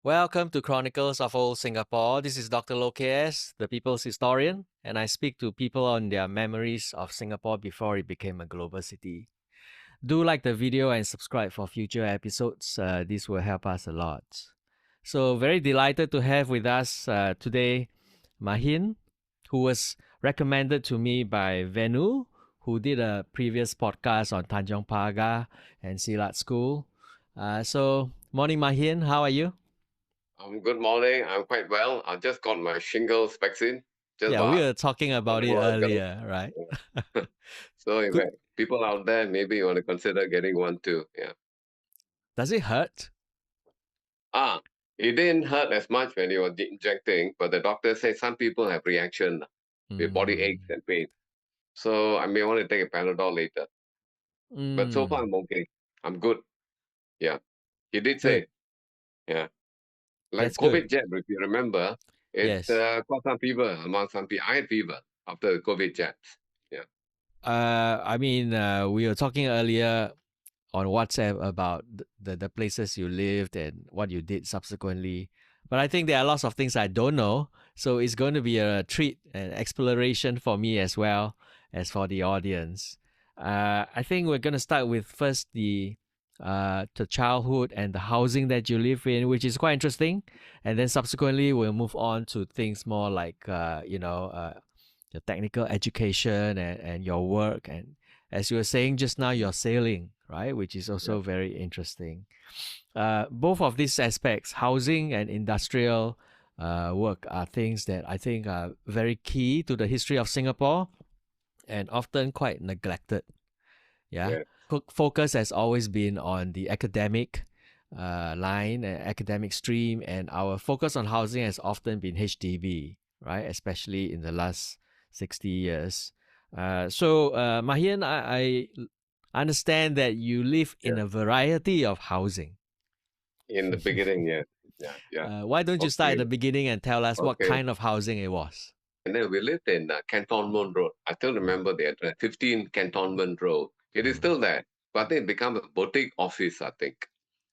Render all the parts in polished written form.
Welcome to Chronicles of Old Singapore. This is Dr Loh KS, the people's historian, and I speak to people on their memories of Singapore before it became a global city. Do like the video and subscribe for future episodes. This will help us a lot. So, very delighted to have with us today Mahin, who was recommended to me by Venu, who did a previous podcast on Tanjong Pagar and Silat School. Morning, Mahin. How are you? Good morning. I'm quite well. I just got my shingles vaccine just Yeah, we about were talking an about it hour ago. earlier, right? So if Good. people out there, maybe you want to consider getting one too. Yeah. Does it hurt? Ah, it didn't hurt as much when you were injecting, but the doctor said some people have reaction with body aches Mm. and pain. So I may want to take a Panadol later. But so far Mm. I'm okay. I'm good. Yeah. He did Good. say, yeah. Like That's good. COVID jab, if you remember, it Yes. caused some fever among some people. I had fever after the COVID jabs. Yeah. We were talking earlier on WhatsApp about the places you lived and what you did subsequently. But I think there are lots of things I don't know. So it's going to be a treat and exploration for me as well as for the audience. I think we're going to start with first the childhood and the housing that you live in, which is quite interesting. And then subsequently, we'll move on to things more like, your technical education and your work. And as you were saying just now, you're sailing, right? Which is Yeah. also very interesting. Both of these aspects, housing and industrial work, are things that I think are very key to the history of Singapore and often quite neglected. Yeah. Yeah. Focus has always been on the academic line, academic stream, and our focus on housing has often been HDB, right? Especially in the last 60 years. Mahian, I understand that you live in Yeah. a variety of housing. In the beginning, yeah. Yeah. Yeah. Why don't you start at Okay. the beginning and tell us what Okay. kind of housing it was? And then we lived in Cantonment Road. I still Mm. remember the address, 15 Cantonment Road. It is Mm. still there, but I think it became a boutique office, I think.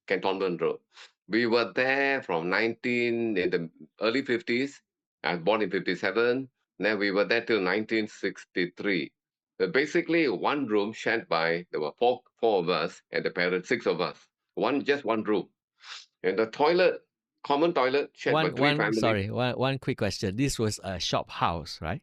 Cantonment Road. We were there from 19 in the early 50s. I was born in 57. Then we were there till 1963. But basically, one room shared by, there were four of us and the parents, six of us. Just one room. And the toilet, common toilet shared by three families. One quick question. This was a shop house, right?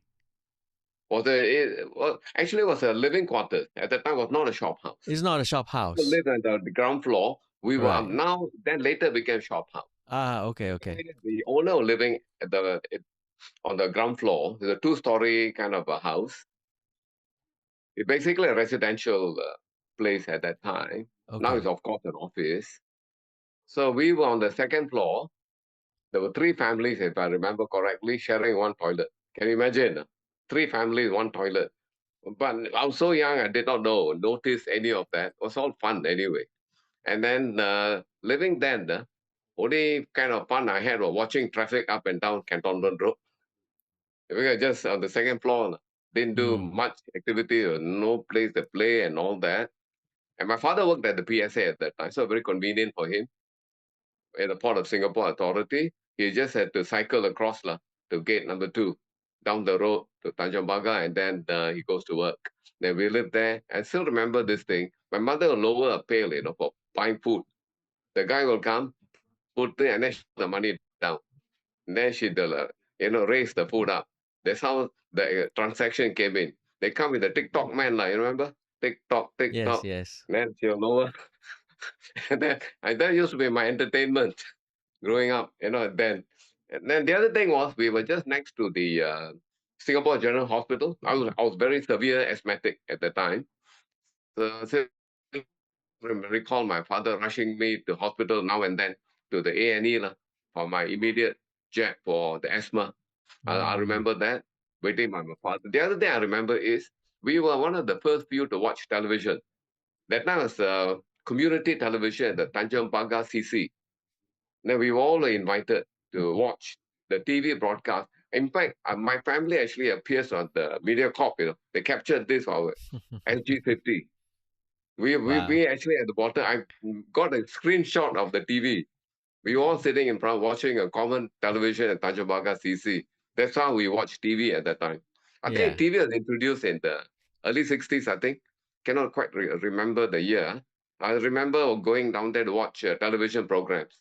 Actually, it was a living quarters. At the time, it was not a shop house. It's not a shop We house. lived on the ground floor. We were Right. now, then later became shop house. Okay, okay. The owner was living on the ground floor. It's a two-story kind of a house. It's basically a residential place at that time. Now it's, Okay. of course, an office. So we were on the second floor. There were three families, if I remember correctly, sharing one toilet. Can you imagine? Three families, one toilet. But I was so young, I did not notice any of that. It was all fun anyway. And then living then, only kind of fun I had was watching traffic up and down Cantonment Road. We were just on the second floor, didn't do Mm. much activity, no place to play and all that. And my father worked at the PSA at that time, so very convenient for him in the Port of Singapore Authority. He just had to cycle across to gate number 2, down the road to Tanjong Pagar, and then he goes to work. Then we lived there. I still remember this thing. My mother will lower a pail, for buying food. The guy will come, put it, and then she put the money down. And then she will, raise the food up. That's how the transaction came in. They come with the TikTok man, you remember? TikTok, Yes, TikTok. yes. Then she'll lower. And that used to be my entertainment growing up, then. And then the other thing was we were just next to the Singapore General Hospital. I was very severe asthmatic at the time. So recall my father rushing me to hospital now and then to the A&E for my immediate jab for the asthma. I Mm. remember that, waiting by my father. The other thing I remember is we were one of the first few to watch television. That time was community television at the Tanjong Pagar CC. Then we were all invited to watch the TV broadcast. In fact, my family actually appears on the MediaCorp. They captured this for our SG50. We Wow. we actually at the bottom. I got a screenshot of the TV. We were all sitting in front watching a common television at Tanjong Pagar CC. That's how we watched TV at that time. I think Yeah. TV was introduced in the early 60s, I think. Cannot quite remember the year. I remember going down there to watch television programs.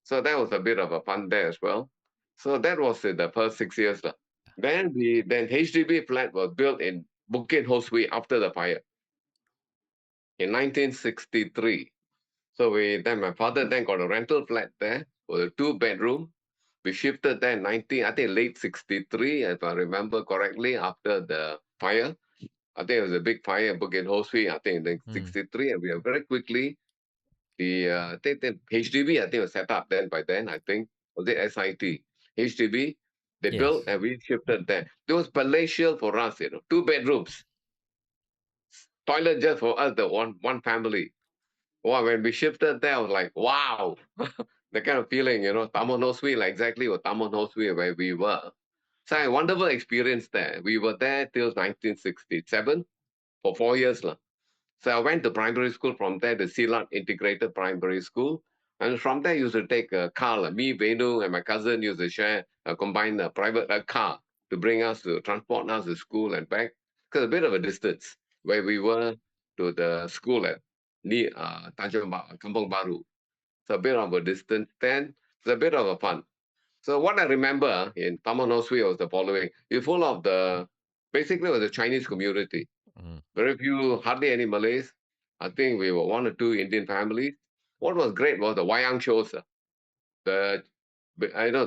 So that was a bit of a fun there as well. So that was in the first 6 years. Lah. Then HDB flat was built in Bukit Ho Swee after the fire in 1963. So my father then got a rental flat there with a 2-bedroom. We shifted there in I think late 63, if I remember correctly, after the fire. I think it was a big fire in Bukit Ho Swee, I think in 63, and we are very quickly, I think the HDB, I think was set up then by then, I think, was it SIT? HDB, they built Yes. and we shifted there. It was palatial for us, 2 bedrooms, toilet just for us, the one family. Wow, when we shifted there, I was like, wow, the kind of feeling, Taman Ho Swee, like exactly what Taman Ho Swee where we were. So a wonderful experience there. We were there till 1967 for 4 years. So I went to primary school from there, the Silat Integrated Primary School. And from there, I used to take a car. Me, Venu, and my cousin used to share a combined private car to bring us to transport us to school and back. Because a bit of a distance where we were to the school at near Kampong Baru. So a bit of a distance. Then it's a bit of a fun. So what I remember in Taman Ho Swee was the following. It's full of basically it was a Chinese community. Mm. Very few, hardly any Malays. I think we were 1 or 2 Indian families. What was great was the wayang shows, the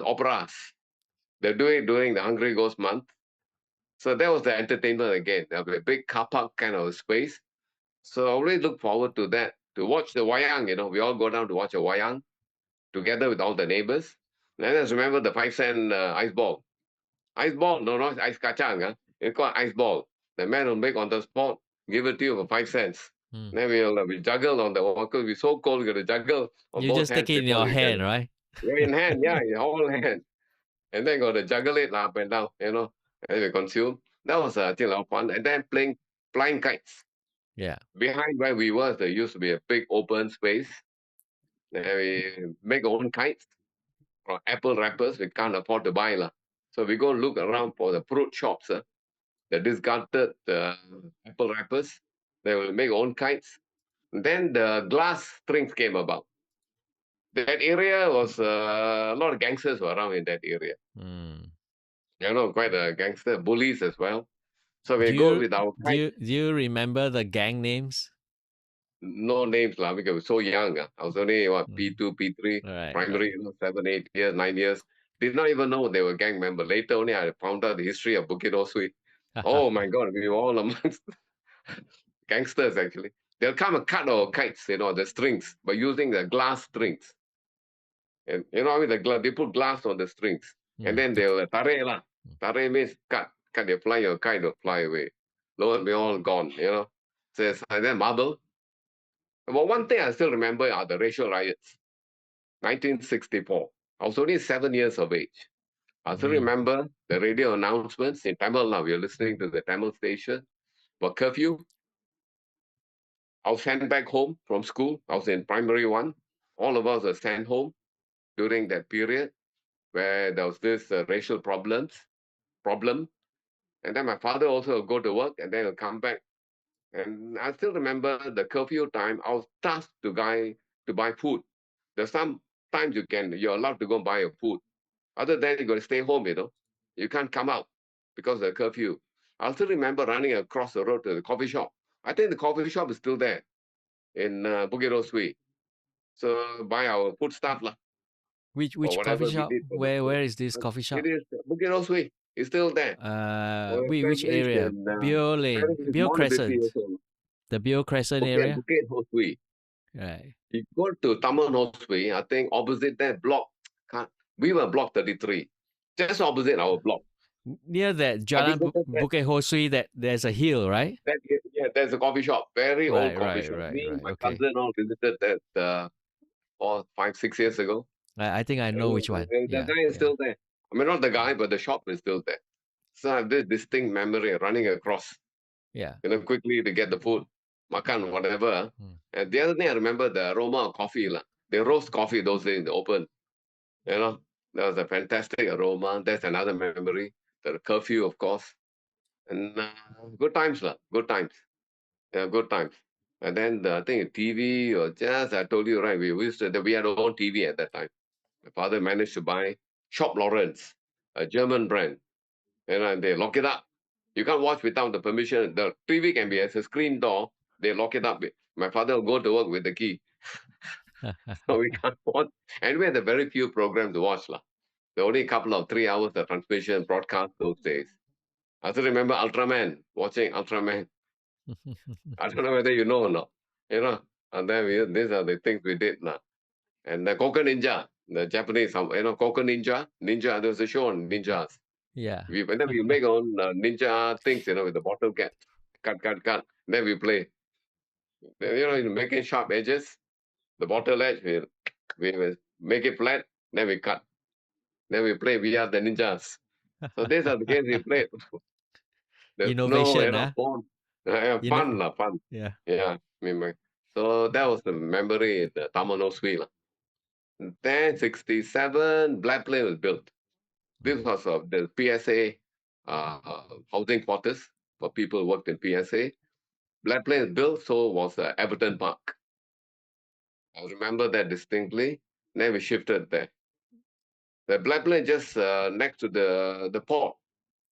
operas. They're doing during the Hungry Ghost month. So that was the entertainment again. There was a big car park kind of space. So I always look forward to that, to watch the wayang. We all go down to watch a wayang together with all the neighbors. And I just remember the 5 cent ice ball. Ice ball, no, not ice kacang. It's called ice ball. The man will make on the spot, give it to you for 5 cents. Mm. Then we juggle on the because we're so cold, we got to juggle on You both just take hands it in before your we get hand, it. right? You're in hand, yeah, in whole hand. And then got to juggle it up and down, and we consume. That was I think a lot of fun. And then flying kites. Yeah. Behind where we were, there used to be a big open space. And we make our own kites or apple wrappers. We can't afford to buy. So we go look around for the fruit shops. The discarded apple wrappers. They will make own kites. Then the glass strings came about. That area was a lot of gangsters were around in that area. Mm. Quite a gangster, bullies as well. So we Do go you with our do kite. you do you remember the gang names? No names lah because we were so young. I was only P2, P3, Right, primary, 7, 8 years, 9 years. Did not even know they were gang member. Later only I found out the history of Bukit Ho Swee. right. Oh my God, we were all amongst gangsters actually. They'll come and cut our kites, the strings, by using the glass strings. And with they put glass on the strings. And then they'll tare lah. Tare means cut. They fly your kite will fly away. Lo and behold, gone. Says, and then marble. But one thing I still remember are the racial riots. 1964. I was only 7 years of age. I still Mm. remember the radio announcements in Tamil now. We are listening to the Tamil station. For curfew, I was sent back home from school. I was in primary 1. All of us were sent home during that period where there was this racial problem. And then my father also would go to work and then he'll come back. And I still remember the curfew time. I was tasked to buy food. There's some times you're allowed to go buy your food. Other than you got to stay home. You can't come out because of the curfew. I still remember running across the road to the coffee shop. I think the coffee shop is still there in Bukit Ho Swee. So buy our food stuff for Which coffee whatever we shop? did for the Where food. is this coffee It shop? is Bukit Ho Swee. It's still there. Which area? Beale Lane, Very Beale modernity Crescent, also. the Beale Crescent area. Bukit Ho Swee. Right. You go to Taman Ho Swee, I think opposite that block. We were block 33, just opposite our block. Near that I Jalan visited that. Bukit Ho Swee, that there's a hill, right? Yeah, there's a coffee shop, very old Right, coffee right, shop. right, Me and right. my Okay. cousin all visited that 5, 6 years ago. I think I know which one. And the Yeah, guy is yeah, still there. I mean, not the guy, but the shop is still there. So I have this distinct memory of running across, yeah. quickly to get the food, makan, whatever. Mm. And the other thing I remember the aroma of coffee. They roast coffee those days in the open. You know, there was a fantastic aroma. That's another memory. The curfew, of course, and good times, lah. Good times. Yeah, good times. And then I think TV or just I told you right. We had our own TV at that time. My father managed to buy Shop Lawrence, a German brand, and they lock it up. You can't watch without the permission. The TV can be as a screen door. They lock it up. My father will go to work with the key, so we can't watch. And we had a very few programs to watch, lah. There were only a couple of 3 hours of transmission broadcast those days. I still remember Ultraman, watching Ultraman. I don't know whether you know or not. You know, and then these are the things we did now. And the Coco Ninja, the Japanese, Coco Ninja. There was a show on ninjas. Yeah. Then we make our own ninja things, with the bottle cap, cut. Then we play. Making sharp edges. The bottle edge, we will make it flat. Then we cut. Then we play. We are the ninjas. So these are the games we played. There's no, Innovation, huh? phone. You know, Fun, fun. yeah. Yeah. So that was the memory in the Taman Ho Swee. Then 67, Blair Plain was built. This was the PSA housing quarters for people who worked in PSA. Blair Plain is built, so was Everton Park. I remember that distinctly. Then we shifted there. The Blair Plain just next to the port.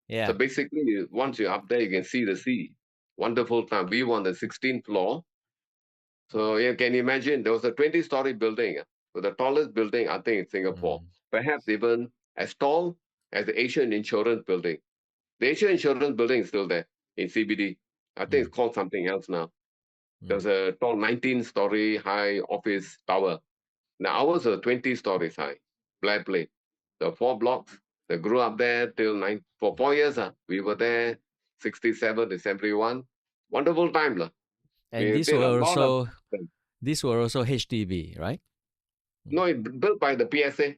Yeah. So basically, once you're up there, you can see the sea. Wonderful time. We were on the 16th floor. So you can imagine there was a 20-story building, the tallest building, I think, in Singapore. Mm, Perhaps even as tall as the Asian Insurance Building. The Asian Insurance Building is still there in CBD. I think mm, it's called something else now. mm. There's a tall 19-story high office tower. Now ours are 20 stories high, Blair Plain. The 4 blocks. They grew up there till for 4 years. We were there, 67 to 71. Wonderful time. And We did a lot of. these were also HDB, right? Mm. No, built by the PSA.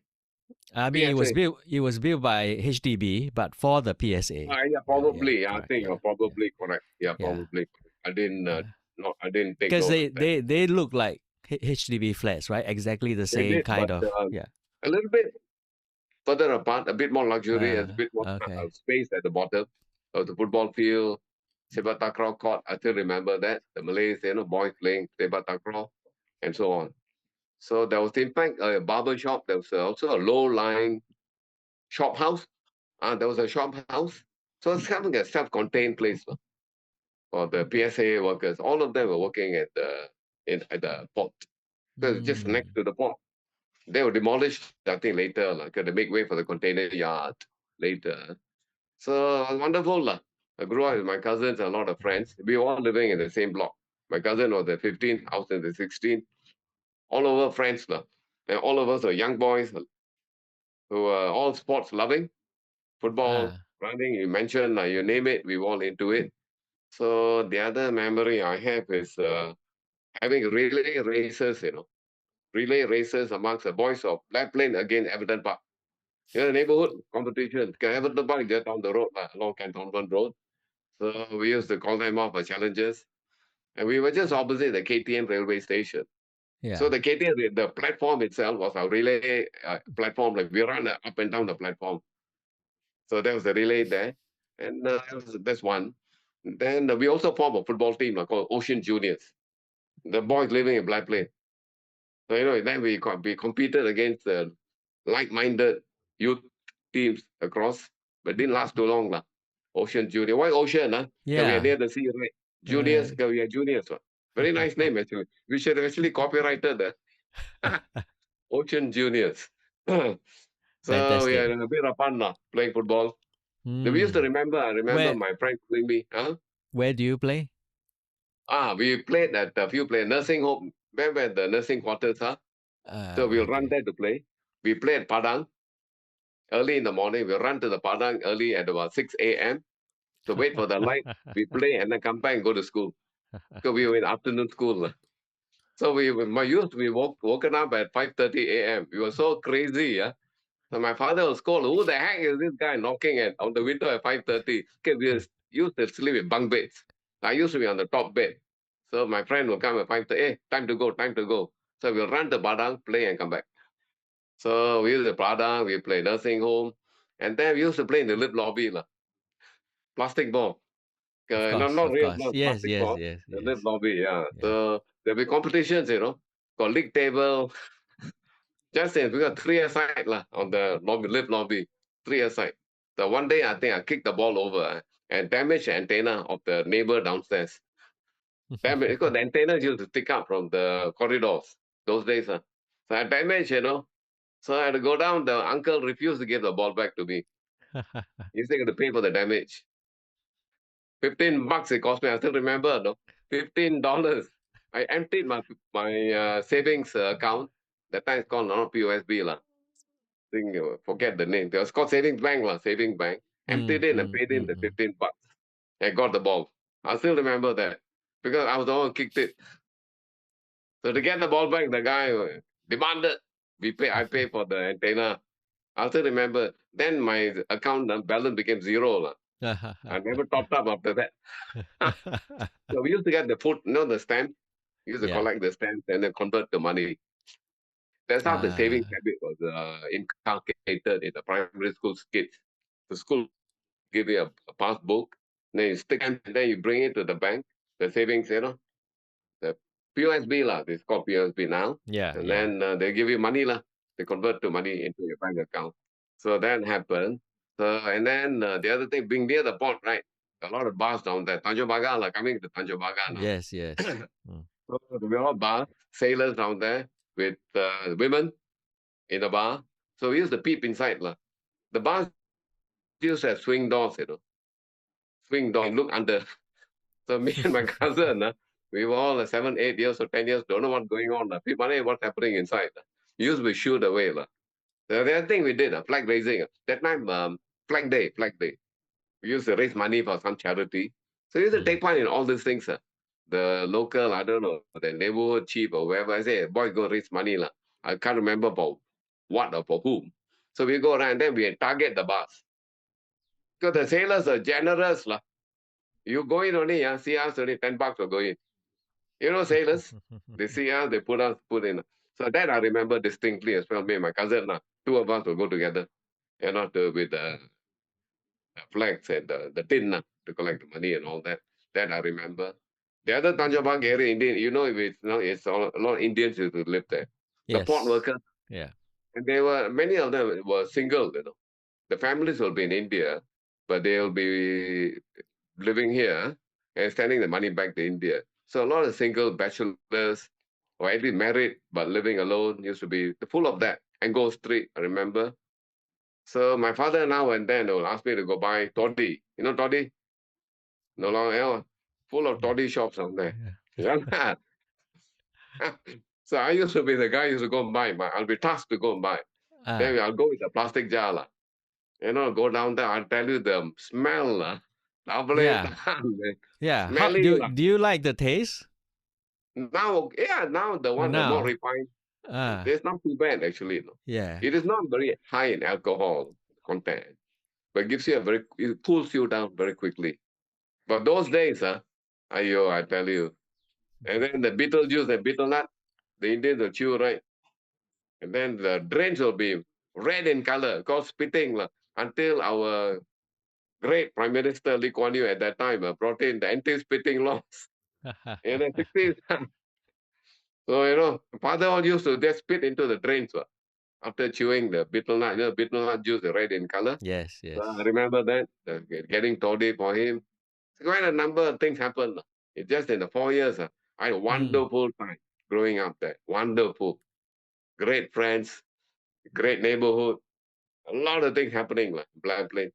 I mean, PSA. it was built by HDB, but for the PSA. Yeah, Yeah, probably. I correct. think Yeah, you're probably correct. Yeah, yeah, probably. I didn't. yeah. No, I didn't take Because note of that. they look like HDB flats, right? Exactly the They same did, kind but of. Yeah. a little bit further apart, a bit more luxurious, a bit more Okay. space at the bottom of the football field, sepak takraw court. I still remember that the Malays, boys playing sepak takraw, and so on. So there was in fact a barber shop. There was also a low-lying shop house. There was a shop house. So it's having a self-contained place for the PSA workers. All of them were working at the port. So it's just next Mm. to the port. They were demolished, I think, later, to make way for the container yard later. So it was wonderful. I grew up with my cousins and a lot of friends. We were all living in the same block. My cousin was the 15th, I was in the 16th. All over friends. And all of us are young boys who are all sports loving. Football, Ah. running, you mentioned, you name it, we were all into it. So the other memory I have is having relay races, relay races amongst the boys of Black Plain against Everton Park. Neighborhood competition. Everton Park just down the road, along Cantonment Road. So we used to call them off as challenges. And we were just opposite the KTM railway station. So Yeah. the KTM, the platform itself was our relay platform. Like we ran up and down the platform. So there was a relay there. And that's one. Then we also formed a football team called Ocean Juniors. The boys living in Black Plain. So, then we competed against like-minded youth teams across, but didn't last too long. Ocean Junior. Why Ocean? Because we are Yeah. near the sea, right? Juniors, because we are juniors. Very nice name, actually. We should have actually copyrighted that. Ocean Juniors. So we Fantastic. had a bit of fun playing football. We used to Hmm. I remember Where my friend calling me, where do you play? we played at a few places, nursing home, where the nursing quarters are. So we'll run Okay. there to play. We play at Padang early in the morning. We'll run to the Padang early at about 6 a.m. to wait for the light. We play and then come back and go to school. So we were in afternoon school. So my youth, we woken up at 5:30 a.m. We were so crazy. Yeah. So my father was called, who the heck is this guy knocking on the window at 5:30? Okay, used to sleep in bunk beds. I used to be on the top bed. So my friend will come at 5:30. Hey, time to go, time to go. So we'll run to Padang, play and come back. So we used to Prada, we play nursing home, and then we used to play in the lift lobby, lah. Plastic ball. Not Of real, course. not Yes, plastic yes, ball. yes, The lift yes. lobby, yeah. Yeah. So there'll be competitions, got league table, just in, we got three aside lah on the lobby, lift lobby, three aside. So one day I think I kicked the ball over and damaged the antenna of the neighbor downstairs. Damaged because the antennas used to stick up from the corridors those days. So I damaged, So I had to go down. The uncle refused to give the ball back to me. He said, "You have to pay for the damage." $15 it cost me. I still remember, no, $15. I emptied my savings account. That time it's called not POSB lah. Think forget the name. It was called savings bank lah. Savings bank. Emptied it and paid in the Mm. $15. I got the ball. I still remember that because I was the one who kicked it. So to get the ball back, the guy demanded I pay for the antenna. I still remember. Then my account balance became zero lah. I never topped up after that. So we used to get the food, the stamp. We used to Yeah. collect the stamps and then convert the money. That's how the savings habit was inculcated in the primary school kids. The school give you a passbook, then you stick and then you bring it to the bank, the savings, the POSB lah. It's called POSB now. Yeah, And yeah. then they give you money lah. They convert the money into your bank account. So that happened. So and then the other thing, being near the port, right? A lot of bars down there. Tanjong Pagar lah, coming to Tanjong Pagar now. Yes, yes. Mm. So there were all bars, sailors down there with women in the bar. So we used to peep inside lah. The bars used to have swing doors, swing door. Look under. So me and my cousin, we were all 7, 8 years or 10 years, don't know what's going on. People wonder what's happening inside. Used to be shooed away. The other thing we did, flag raising. That time, flag day. We used to raise money for some charity. So we used to take part in all these things. The local, I don't know, the neighborhood chief or wherever, I say, boy, go raise money. I can't remember for what or for whom. So we go around and then we target the bars. Because the sailors are generous. You go in only, see us only $10 will go in. Sailors, they see us, they put in. So that I remember distinctly as well. Me and my cousin, two of us will go together, with the flags and the tin to collect the money and all that. That I remember. The other Tanjong Pagar area, Indian, it's a lot of Indians who live there. The port Yes. workers, Yeah. and many of them were single. The families will be in India, but they'll be living here and sending the money back to India. So a lot of single bachelors or at least married but living alone used to be full of that. And go Street, I remember. So my father now and then will ask me to go buy toddy. You know toddy? No longer, full of toddy shops out there. Yeah. So I used to be the guy who used to go and buy. I'll be tasked to go and buy. Then I'll go with a plastic jar. Go down there. I'll tell you the smell. Yeah. Yeah. How Smelly. do you like the taste? Now the one the more Now. refined. Ah. It's not too bad actually. Yeah. It is not very high in alcohol content, but gives you it cools you down very quickly. But those days, I tell you. And then the beetle juice and beetle nut, the Indians will chew, right? And then the drains will be red in color, called spitting, until our great Prime Minister Lee Kuan Yew at that time brought in the anti-spitting laws in the 60s. So, father all used to just spit into the drains after chewing the beetle nut. Beetle nut juice, red in color. Yes, So I yes. remember that, getting toddy for him. Quite a number of things happened. It's just in the 4 years, I had a wonderful time growing up there. Wonderful. Great friends, great neighborhood. A lot of things happening, Blair Plain.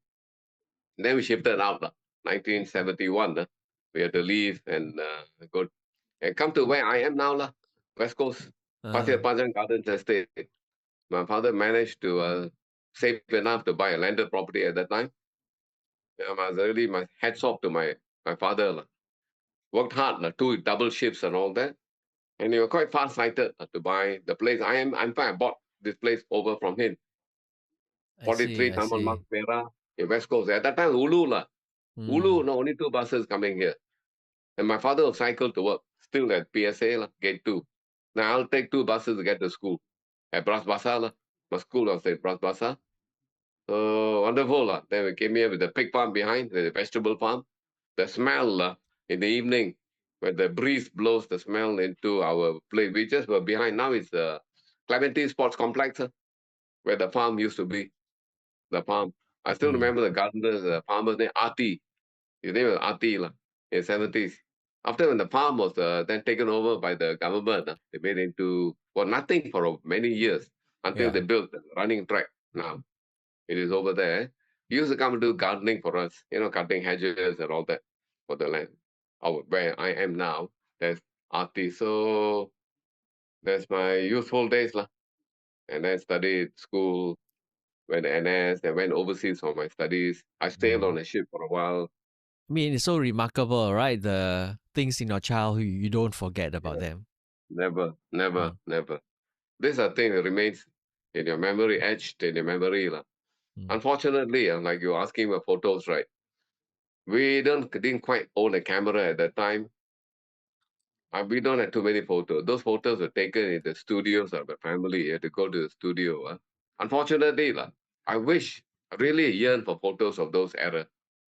Then we shifted out, 1971. We had to leave and go and come to where I am now, West Coast, Pasir Panjang Gardens Estate. My father managed to save enough to buy a landed property at that time. My hats off to my father. Worked hard, 2 double shifts and all that. And he was quite far-sighted to buy the place. In fact, I bought this place over from him. I 43 see. I Taman see. Ho in West Coast. At that time, Ulu, Mm. no, only 2 buses coming here. And my father will cycle to work, still at PSA, gate 2. Now I'll take 2 buses to get to school at Bras Basah. My school was at Bras Basah. So wonderful. Then we came here with the pig farm behind, the vegetable farm. The smell in the evening, when the breeze blows the smell into our place. We just were behind. Now it's the Clementi Sports Complex, where the farm used to be. The farm. I still Mm. remember the gardener, the farmer's name, Ati. His name was Ati in 70s. After when the farm was then taken over by the government, they made it into, well, nothing for many years until Yeah. they built the running track. Now it is over there. He used to come and do gardening for us, cutting hedges and all that for the land. Where I am now, there's Ati. So that's my youthful days. And then studied school, went NS, then went overseas for my studies. I sailed Mm. on a ship for a while. I mean, it's so remarkable, right? The things in your childhood, you don't forget about Yeah. them. Never, never, Mm. never. These are things that remains in your memory, etched in your memory. Mm. Unfortunately, like you're asking about photos, right? We didn't quite own a camera at that time. We don't have too many photos. Those photos were taken in the studios of the family. You had to go to the studio. Unfortunately, I wish, I really yearn for photos of those era.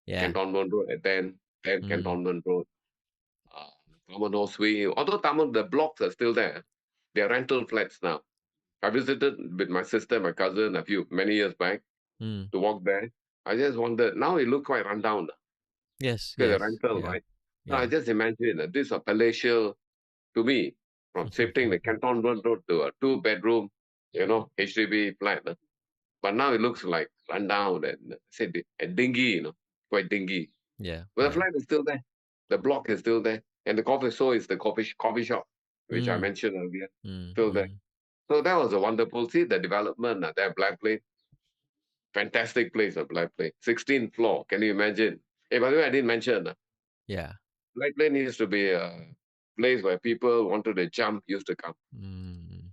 Yeah. Cantonment Road at 10 Mm. Cantonment Road. Uh, Taman Ho Swee. Although the blocks are still there, they're rental flats now. I visited with my sister, my cousin, many years back Mm. to walk there. I just wondered. Now it looks quite rundown Yes. because the Yes. rental, Yeah. right? So I Yeah. just imagine that this is a palatial to me from shifting the Cantonment Road to a two-bedroom, HDB flat. But now it looks like rundown and dingy, quite dingy. Yeah. But the Yeah. flat is still there. The block is still there. And the coffee shop, which I Mm. mentioned earlier, Mm. still there. Mm. So that was a wonderful, see the development at that Blair Plain. Fantastic place of Blair Plain. 16th floor. Can you imagine? Hey, by the way, I didn't mention Yeah. Blair Plain used to be a place where people wanted to jump, used to come. Mm.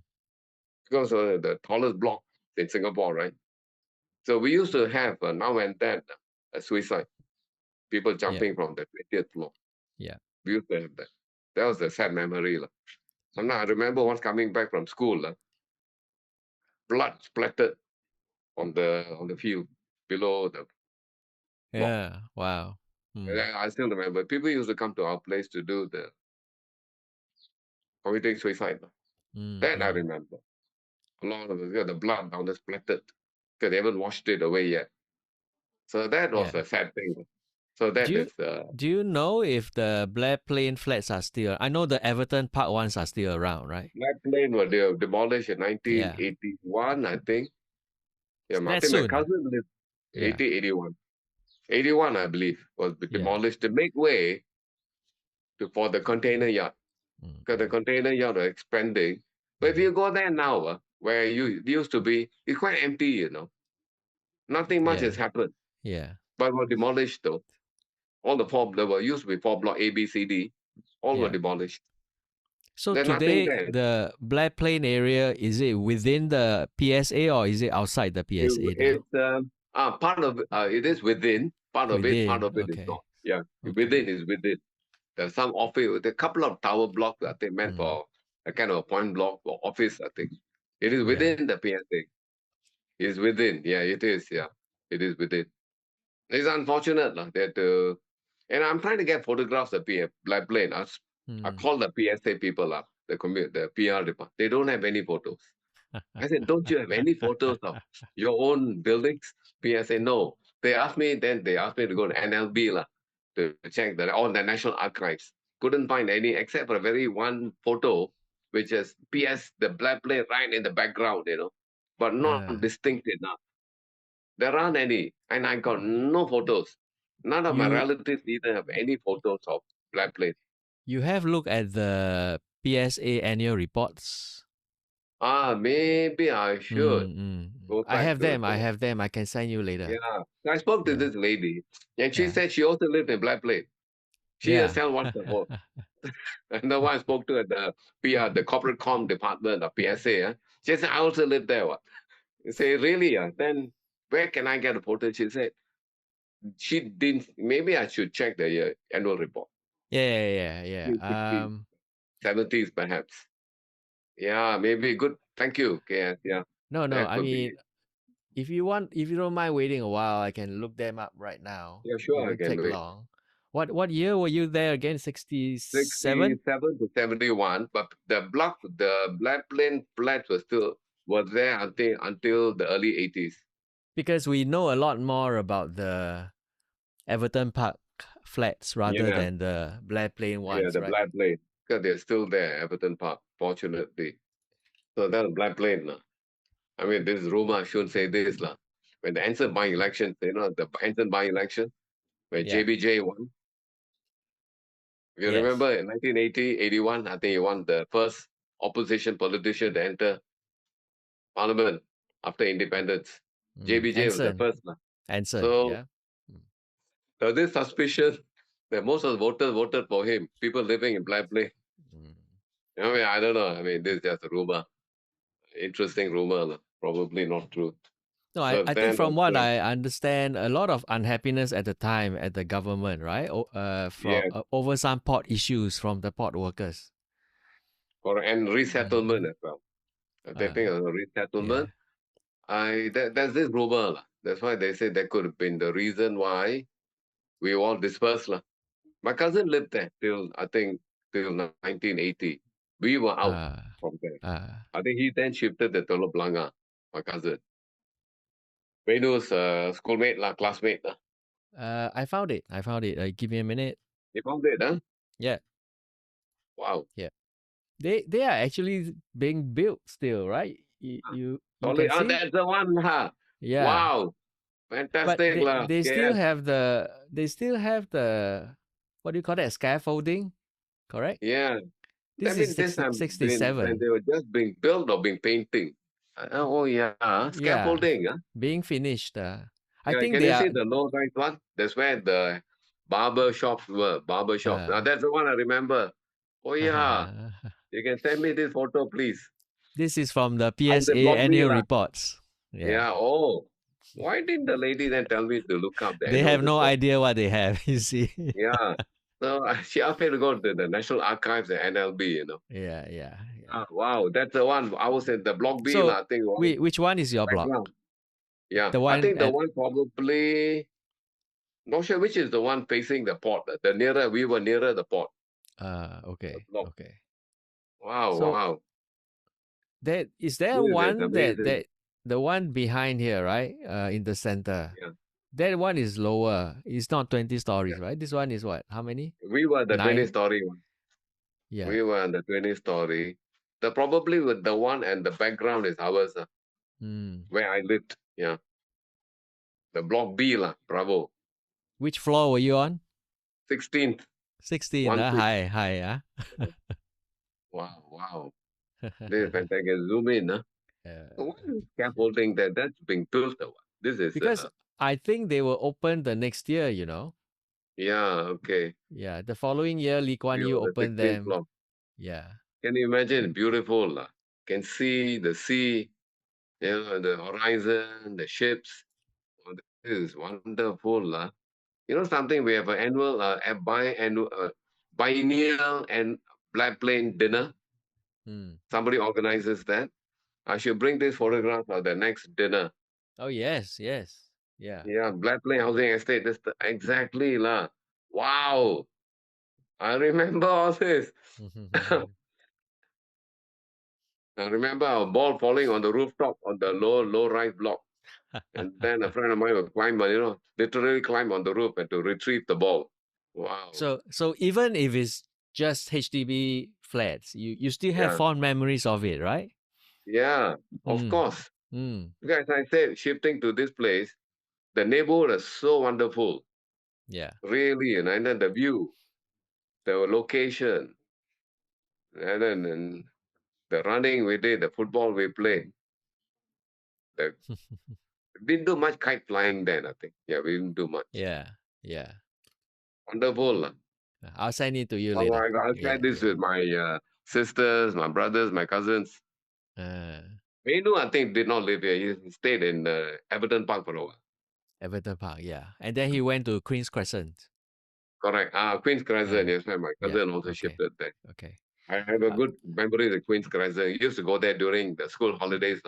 Because the tallest block in Singapore, right? So we used to have now and then a suicide, people Yeah. jumping from the 20th floor. Yeah. We used to have that. That was a sad memory. Sometimes I remember once coming back from school, blood splattered on the field below the block. Yeah. Wow. And Mm. I still remember people used to come to our place to do the committing suicide. Mm. That I Mm. remember. A lot of the blood down there splattered because they haven't washed it away yet. So that was Yeah. a sad thing. So that Do you is do you know if the Blair Plain flats are still? I know the Everton Park ones are still around, right? Black Plain were they demolished in Yeah. 1981, I think. Yeah, I That think my soon. cousin lived Yeah. 81. 81, I believe, was Yeah. demolished to make way for the container yard. Mm. Because the Mm. container yard are expanding. But if Mhm. you go there now, where you used to be, it's quite empty. Nothing much Yeah. has happened. Yeah. But were demolished though. All there were used to be four block A, B, C, D. All were Yeah. demolished. So There's nothing today, there. the Blair Plain area, is it within the PSA or is it outside the PSA now? It's part of it is within, part Within. of it is Okay. not. Yeah, Okay. within is within. There's some office with a couple of tower blocks that they meant Mm. for a kind of a point block for office, I think. It is Yeah. within the PSA. It's within. Yeah, it is. Yeah, it is within. It's unfortunate that and I'm trying to get photographs of Black Plane. I Mm. call the PSA people up, the PR department. They don't have any photos. I said, don't you have any photos of your own buildings? PSA, no. Then they asked me to go to NLB to check all the National Archives. Couldn't find any except for a very one photo, which is the black plate right in the background, but not Uh, distinct enough. There aren't any, and I got no photos. None of my you relatives either have any photos of black plate. you have looked at the PSA annual reports. Maybe I should Mm, mm. go I back have to them. I have them. I can send you later. Yeah. I spoke to Yeah. this lady, and she Yeah. said she also lived in Black Plain. She Yeah. herself wants to work. And the one I spoke to at the PR, the corporate com department of PSA, she said, I also live there. What? I say, really? Then where can I get a photo? She said, she didn't, maybe I should check the annual report. Yeah. Yeah. 60s, Yeah. 70s perhaps. Yeah, maybe good. Thank you, KS. Yeah. No, no. That I could mean, be. if you don't mind waiting a while, I can look them up right now. Yeah, It sure, I won't can take do it. long. What year were you there again? 67? 67 to 71, but the Black Plain flats was there until the early 80s. Because we know a lot more about the Everton Park flats rather Yeah, than the Blair Plain yeah, ones, the right? Black Plain. Because they're still there, Everton Park, fortunately. So that's Black Plain. Lah. I mean, this rumor, I shouldn't say this. Lah. When the Anson by-election, the Anson by-election, when Yeah. JBJ won, you Yes. remember in 1980, 81, I think he won the first opposition politician to enter parliament after independence. JBJ was the Anson. first. Lah. Anson. So Yeah. Mm, there's this suspicion that most of the voters voted for him, people living in Black Plain. mm. I mean, I don't know. I mean, this is just a rumor. Interesting rumor. Lah. Probably not true. No, So I think then, from what I understand, a lot of unhappiness at the time at the government, right? From yeah, over some port issues from the port workers. and resettlement Mm. as well. They Uh, think of yeah. resettlement. There's this rumor. Lah. That's why they say that could have been the reason why we all dispersed. Lah. My cousin lived there till I think till 1980. We were out Uh, from there. uh, I think he then shifted to Telok Blangah, my cousin. Venu's schoolmate, lah, classmate. Lah. I found it. I found it. Give me a minute. You found it, huh? Yeah. Wow. Yeah. They are actually being built still, right? You Solid. can see. That's the one. Lah. Yeah. Wow. But Fantastic. Lah. they still KS. have the what do you call that? Scaffolding, correct? Yeah. This I is mean, this time when 67. they were just being built or being painting. Oh, yeah. Yeah, Scaffolding. Huh? being finished. I Yeah. think Can they you see are. the low right one? That's where the barber shops were. Barber shops. Now, that's the one I remember. Oh, yeah. You can send me this photo, please. This is from the On the PSA block B, annual lah. reports. Yeah. Yeah. Oh. Why didn't the lady then tell me to look up the They annual have no report? idea what they have, you see. Yeah. So she asked me to go to the National Archives and NLB. Yeah. Wow, that's the one. I was in the block B, So, lah, I think one which one is your block? background. Yeah. The I one think the at one probably not sure which is the one facing the port. The nearer we were nearer the port. The okay. block. Okay. Wow, So, wow. is there This is one amazing. the one behind here, right? In the center. Yeah. That one is lower. It's not 20 stories, Yeah. right? This one is what? How many? We were the 20 9? story one. Yeah. We were on the 20 story. The probably with the one and the background is ours, Hmm. where I lived. Yeah. The block B lah, Bravo. Which floor were you on? 16th. 16. 1 6. High. Wow, wow. This is fantastic. Zoom in, huh? So what is scaffolding that's being built? This is Because I think they will open the next year, you know. yeah, okay. Yeah, the following year, Lee Kuan We Yew on the opened 16th them. floor. Yeah. Can you imagine? Beautiful. Can see the sea, the horizon, the ships. Oh, this is wonderful. You know something? We have an annual, biennial and Black Plain dinner. Hmm. Somebody organizes that. I should bring this photograph of the next dinner. Oh, yes. Yeah. Yeah, Black Plain Housing Estate. Exactly lah. Wow. I remember all this. I remember a ball falling on the rooftop on the low rise block. And then a friend of mine would climb, literally climb on the roof and to retrieve the ball. Wow. So even if it's just HDB flats, you still have Yeah. fond memories of it, right? Yeah, of Mm. course. Mm. Because I said, shifting to this place, the neighborhood is so wonderful. Yeah. Really. And then the view, the location, and then the running we did, the football we played. Didn't do much kite flying then, I think. Yeah, we didn't do much. Yeah. Wonderful. I'll send it to you later. I'll share this with my sisters, my brothers, my cousins. Venu, I think, did not live here. He stayed in Everton Park for a while. Everton Park, yeah. And then he went to Queen's Crescent. Correct. Queen's Crescent, yes, where my cousin also Okay. shifted there. Okay. I have a good memory of Queen's Crescent. He used to go there during the school holidays.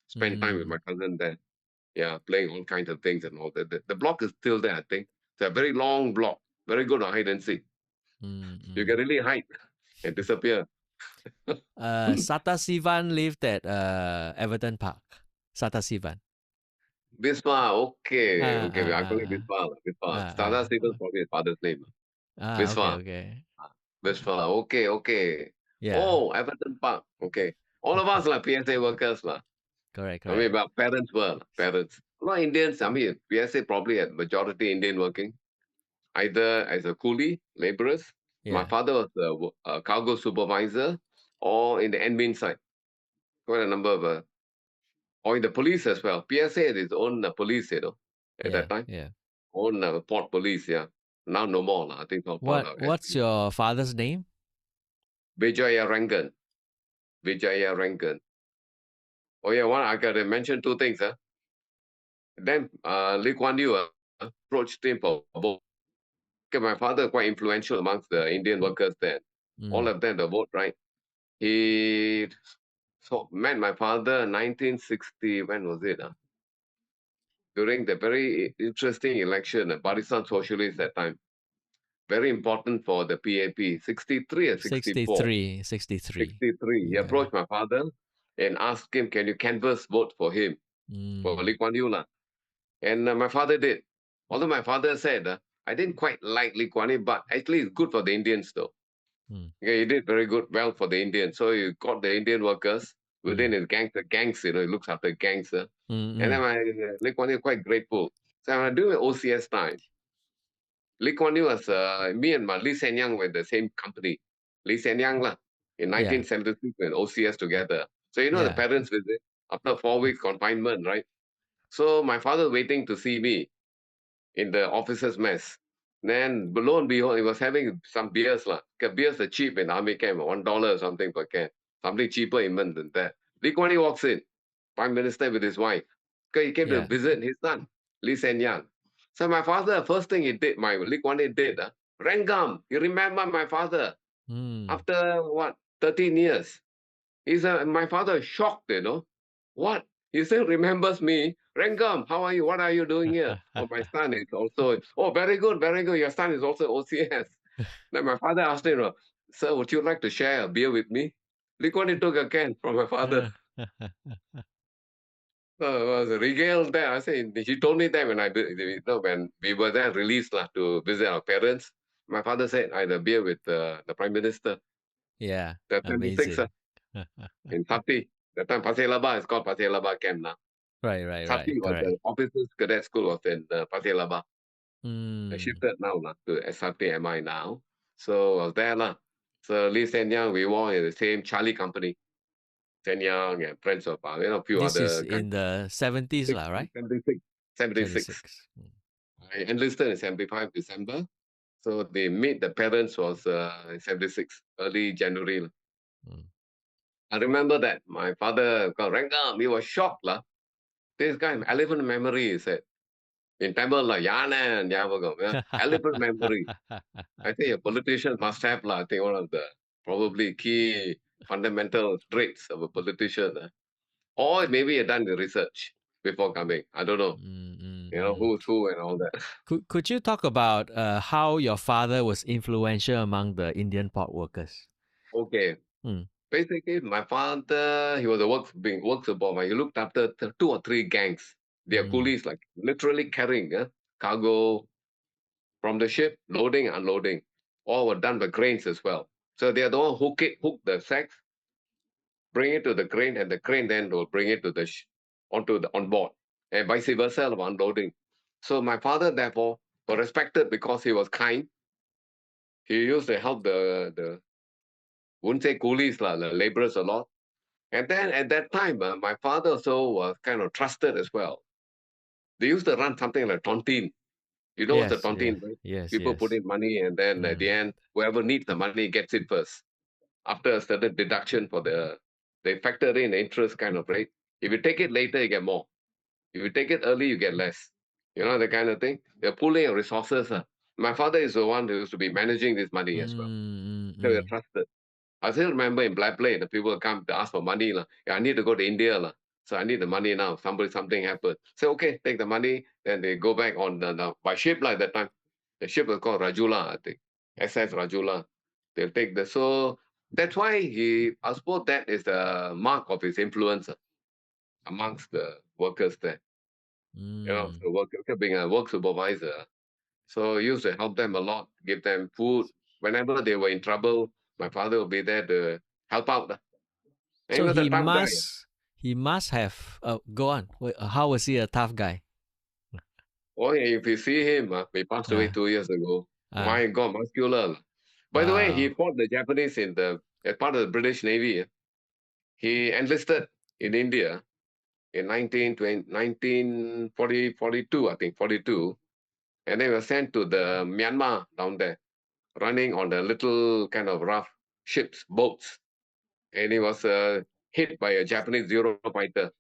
Spend time with my cousin there. Yeah, playing all kinds of things and all that. The block is still there, I think. It's a very long block. Very good on hide and seek. You can really hide and disappear. Sata Sivan lived at Everton Park. Sata Sivan. Bisma, okay. Okay, I call it Ah, Bisma. Bisma. ah, Sada ah, Stevens probably his father's name. okay, Bisma. okay. Bisma. Okay, okay. Yeah, Oh, Everton Park. Okay. All of us like PSA workers lah. correct, I mean, correct. but parents were parents. A lot of Indians, I mean, PSA probably had majority Indian working, either as a coolie, laborers. My Yeah, father was a cargo supervisor or in the admin side. Quite a number of, or in the police as well. PSA had its own police, at yeah, that time. yeah. Own port police, yeah. Now no more, lah. I think all part of What's SP. your father's name? Vijaya Rangan. Vijaya Rangan. Oh, yeah, one, I got to mention two things, huh? Then Lee Kuan Yew approached him for vote. Okay, my father quite influential amongst the Indian workers then. All Mm, of them, the vote, right? He met my father in 1960. When was it? During the very interesting election, Barisan Socialist that time. Very important for the PAP. 63 or 64? 63, 63. 63. He Yeah. approached my father and asked him, can you canvass vote for him, for Mm, Lee Kuan Yew lah? And my father did. Although my father said, I didn't quite like Lee Kuan Yew, but actually it's good for the Indians though. mm, Okay, he did very good, well for the Indians. So he got the Indian workers within mm, his gangs, the gangs, he looks after gangs. And then mm, my Lee Kuan Yew quite grateful. So when I do OCS time, Lee Kuan Yew was, me and my Lee Sen Yang were the same company. Lee Sen Yang lah, in yeah, 1976 when OCS together. So the yeah, parents visit after 4 weeks confinement, right? So my father waiting to see me in the officers' mess. Then lo and behold, he was having some beers lah. Beers are cheap in army camp, $1 or something per can. Something cheaper even than that. Lee Kuan Yew walks in, Prime Minister with his wife. Okay, he came to yeah. visit his son, Lee Sen Yang. So my father, first thing he did, my Lee Kuan Yew did, Rengam, you remember my father Mm. after what, 13 years. My father is shocked, What? He still remembers me. Rengam, how are you? What are you doing here? Oh, my son is also, oh, very good, very good. Your son is also OCS. Then my father asked him, sir, would you like to share a beer with me? Lee Kuan Yew took a can from my father. So I was regaled there. I said, he told me that when we were there released to visit our parents. My father said, I had a beer with the Prime Minister. Yeah, The 76 amazing. in Sati. That time Pasir Laba is called Pasir Laba Camp now. Right, right, right. Sati was Correct. the officers cadet school was in Pasir Laba. I Mm. shifted now to SRT MI now. So I was there lah. So Lee Sen Yang, we were in the same Charlie company. Sen Yang and friends of a few This is other guys. in the 70s, lah, right? 76. 76. 76. Mm. I enlisted in 75 December. So they meet the parents was in 76, early January. Mm. I remember that my father called Rengam, he was shocked lah. This guy, elephant memory, he said. In Tamil, Yana and Yavagam, elephant memory. I think a politician must have, I think, one of the probably key fundamental traits of a politician. Or maybe he done the research before coming. I don't know. Mm, mm, mm. Who's who and all that. Could you talk about how your father was influential among the Indian port workers? Okay. Mm, Basically, my father, he was a work supervisor. He looked after 2 or 3 gangs. They are mm, coolies, like literally carrying cargo from the ship, loading, unloading. All were done by cranes as well. So they are the one who hook the sacks, bring it to the crane, and the crane then will bring it to on board, and vice versa of unloading. So my father, therefore, was respected because he was kind. He used to help the wouldn't say coolies lah, the laborers a lot. And then at that time, my father also was kind of trusted as well. They used to run something like tontine. You know what's a yes, yeah, tontine, right? yes, People put yes. in money, and then at the Mm, end, whoever needs the money gets it first. After a certain deduction for they factor in the interest kind of rate. If you take it later, you get more. If you take it early, you get less. You know, the kind of thing. They're pooling of resources. My father is the one who used to be managing this money as well. mm, So we're mm, trusted. I still remember in Blair Plain, the people come to ask for money. Yeah, I need to go to India. So I need the money now. Something happened. Say, okay, take the money. Then they go back on by ship like that time. The ship was called Rajula, I think. SS Rajula. They'll take so that's why I suppose that is the mark of his influence amongst the workers there. Mm. So being a work supervisor. So he used to help them a lot, give them food. Whenever they were in trouble, my father would be there to help out. And he So was a tough guy. he must have go on. How was he a tough guy? Oh, yeah, if you see him, he passed away Ah, 2 years ago. ah, My God, muscular. By the way, he wow. fought the Japanese as part of the British Navy. He enlisted in India in 1942, I think, 42. And then he was sent to the Myanmar down there, running on the little kind of rough ships, boats. And he was hit by a Japanese Eurofighter.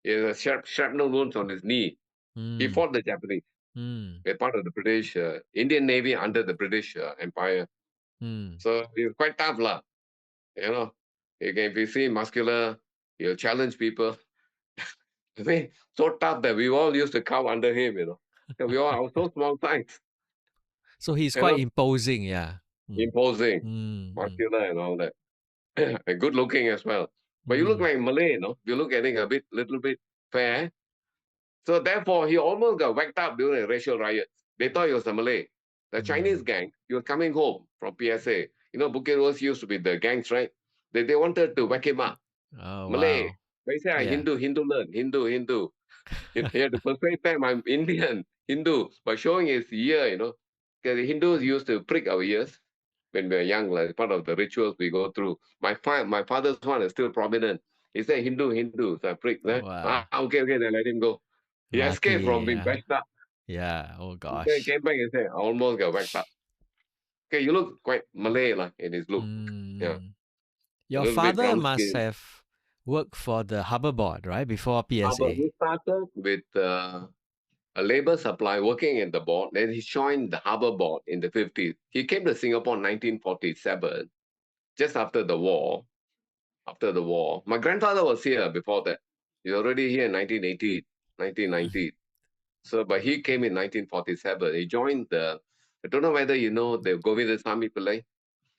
He had a shrapnel wounds on his knee. He Mm, fought the Japanese. mm, They're part of the British, Indian Navy under the British Empire. mm. So he's quite tough, lah. You know, if you see muscular, he'll challenge people. I mean, so tough that we all used to cow under him, We all are so small size, So he's you quite know, imposing, yeah. Mm, imposing, mm, mm, muscular and all that. And good looking as well. But you look mm, like Malay, You look at it little bit fair. So therefore, he almost got whacked up during the racial riots. They thought he was a Malay. The Chinese mm. gang, he was coming home from PSA. Bukit Rose used to be the gangs, right? They wanted to whack him up. Oh Malay. wow. They say, Yeah. Hindu learn, Hindu. He had to persuade them, I'm Indian, Hindu, by showing his ear. Because the Hindus used to prick our ears when we were young, like part of the rituals we go through. My father's one is still prominent. He said, Hindu. So I pricked. Wow. Okay, then let him go. He escaped Lucky, from being yeah. whacked up. Yeah. Oh Then he gosh. came back and said, I almost got whacked up. Okay, you look quite Malay in his look. Yeah, Mm. a Your little bit father brown must skin. have worked for the harbor board, right? Before But PSA. he started with a labor supply working in the board. Then he joined the harbor board in the 50s. He came to Singapore in 1947, just after the war. My grandfather was here before that. He was already here in 1980, 1990. So, but he came in 1947. He joined I don't know whether you know the Govindasamy Pillai,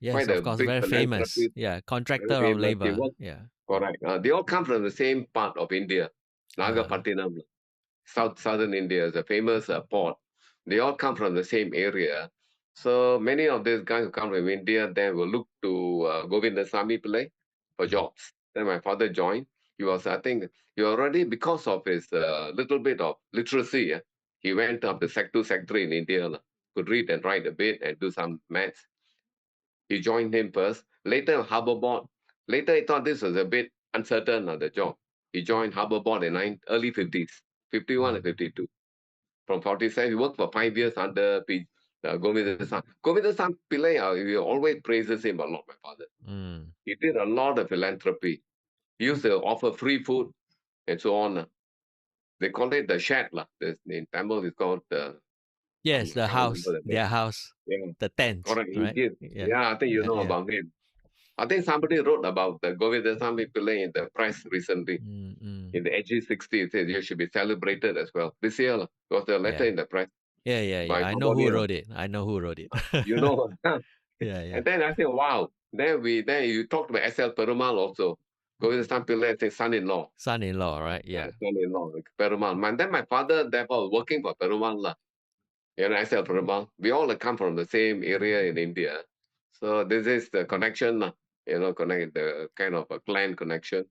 Yes, quite of a course. big Very famous. philanthropist, Yeah. very Contractor of famous. He labor. worked, Yeah. correct. They all come from the same part of India, Uh, Nagapattinam, southern India is a famous port. They all come from the same area. So many of these guys who come from India then will look to Govindasamy Pillai for mm, jobs. Then my father joined. I think, he already, because of his little bit of literacy, he went up to Sec 2, Sec 3 in India, could read and write a bit and do some maths. He joined him first. Later, Harbour Board. Later, he thought this was a bit uncertain the job. He joined Harbour Board in early 50s, 51 and mm, 52. From 47, he worked for 5 years under Govindasan. Govindasan Pillai, he always praises him a lot, my father. mm. He did a lot of philanthropy. He used to offer free food and so on. They call it the shed. In Tamil, it's called Yes, I the can't remember house, the name. their house, Yeah, the tent, correct. He right? gives. Yeah. Yeah, I think you Yeah. know Yeah. about him. I think somebody wrote about the Govindasamy Pillai in the press recently. Mm, mm. In the Edgy 60, it says you should be celebrated as well. This year, was a letter Yeah. in the press Yeah. Yeah. by Yeah. I know who somebody. wrote it. I know who wrote it. You know. Yeah. Yeah. And then I said, wow. Then you talked about S.L. Perumal also. Govindasamy Pillai, I think son-in-law. Son-in-law, right? Yeah. Son-in-law, Perumal. And then my father, therefore, working for Perumal. S.L. Perumal. We all come from the same area in India. So this is the connection, connect the kind of a clan connection.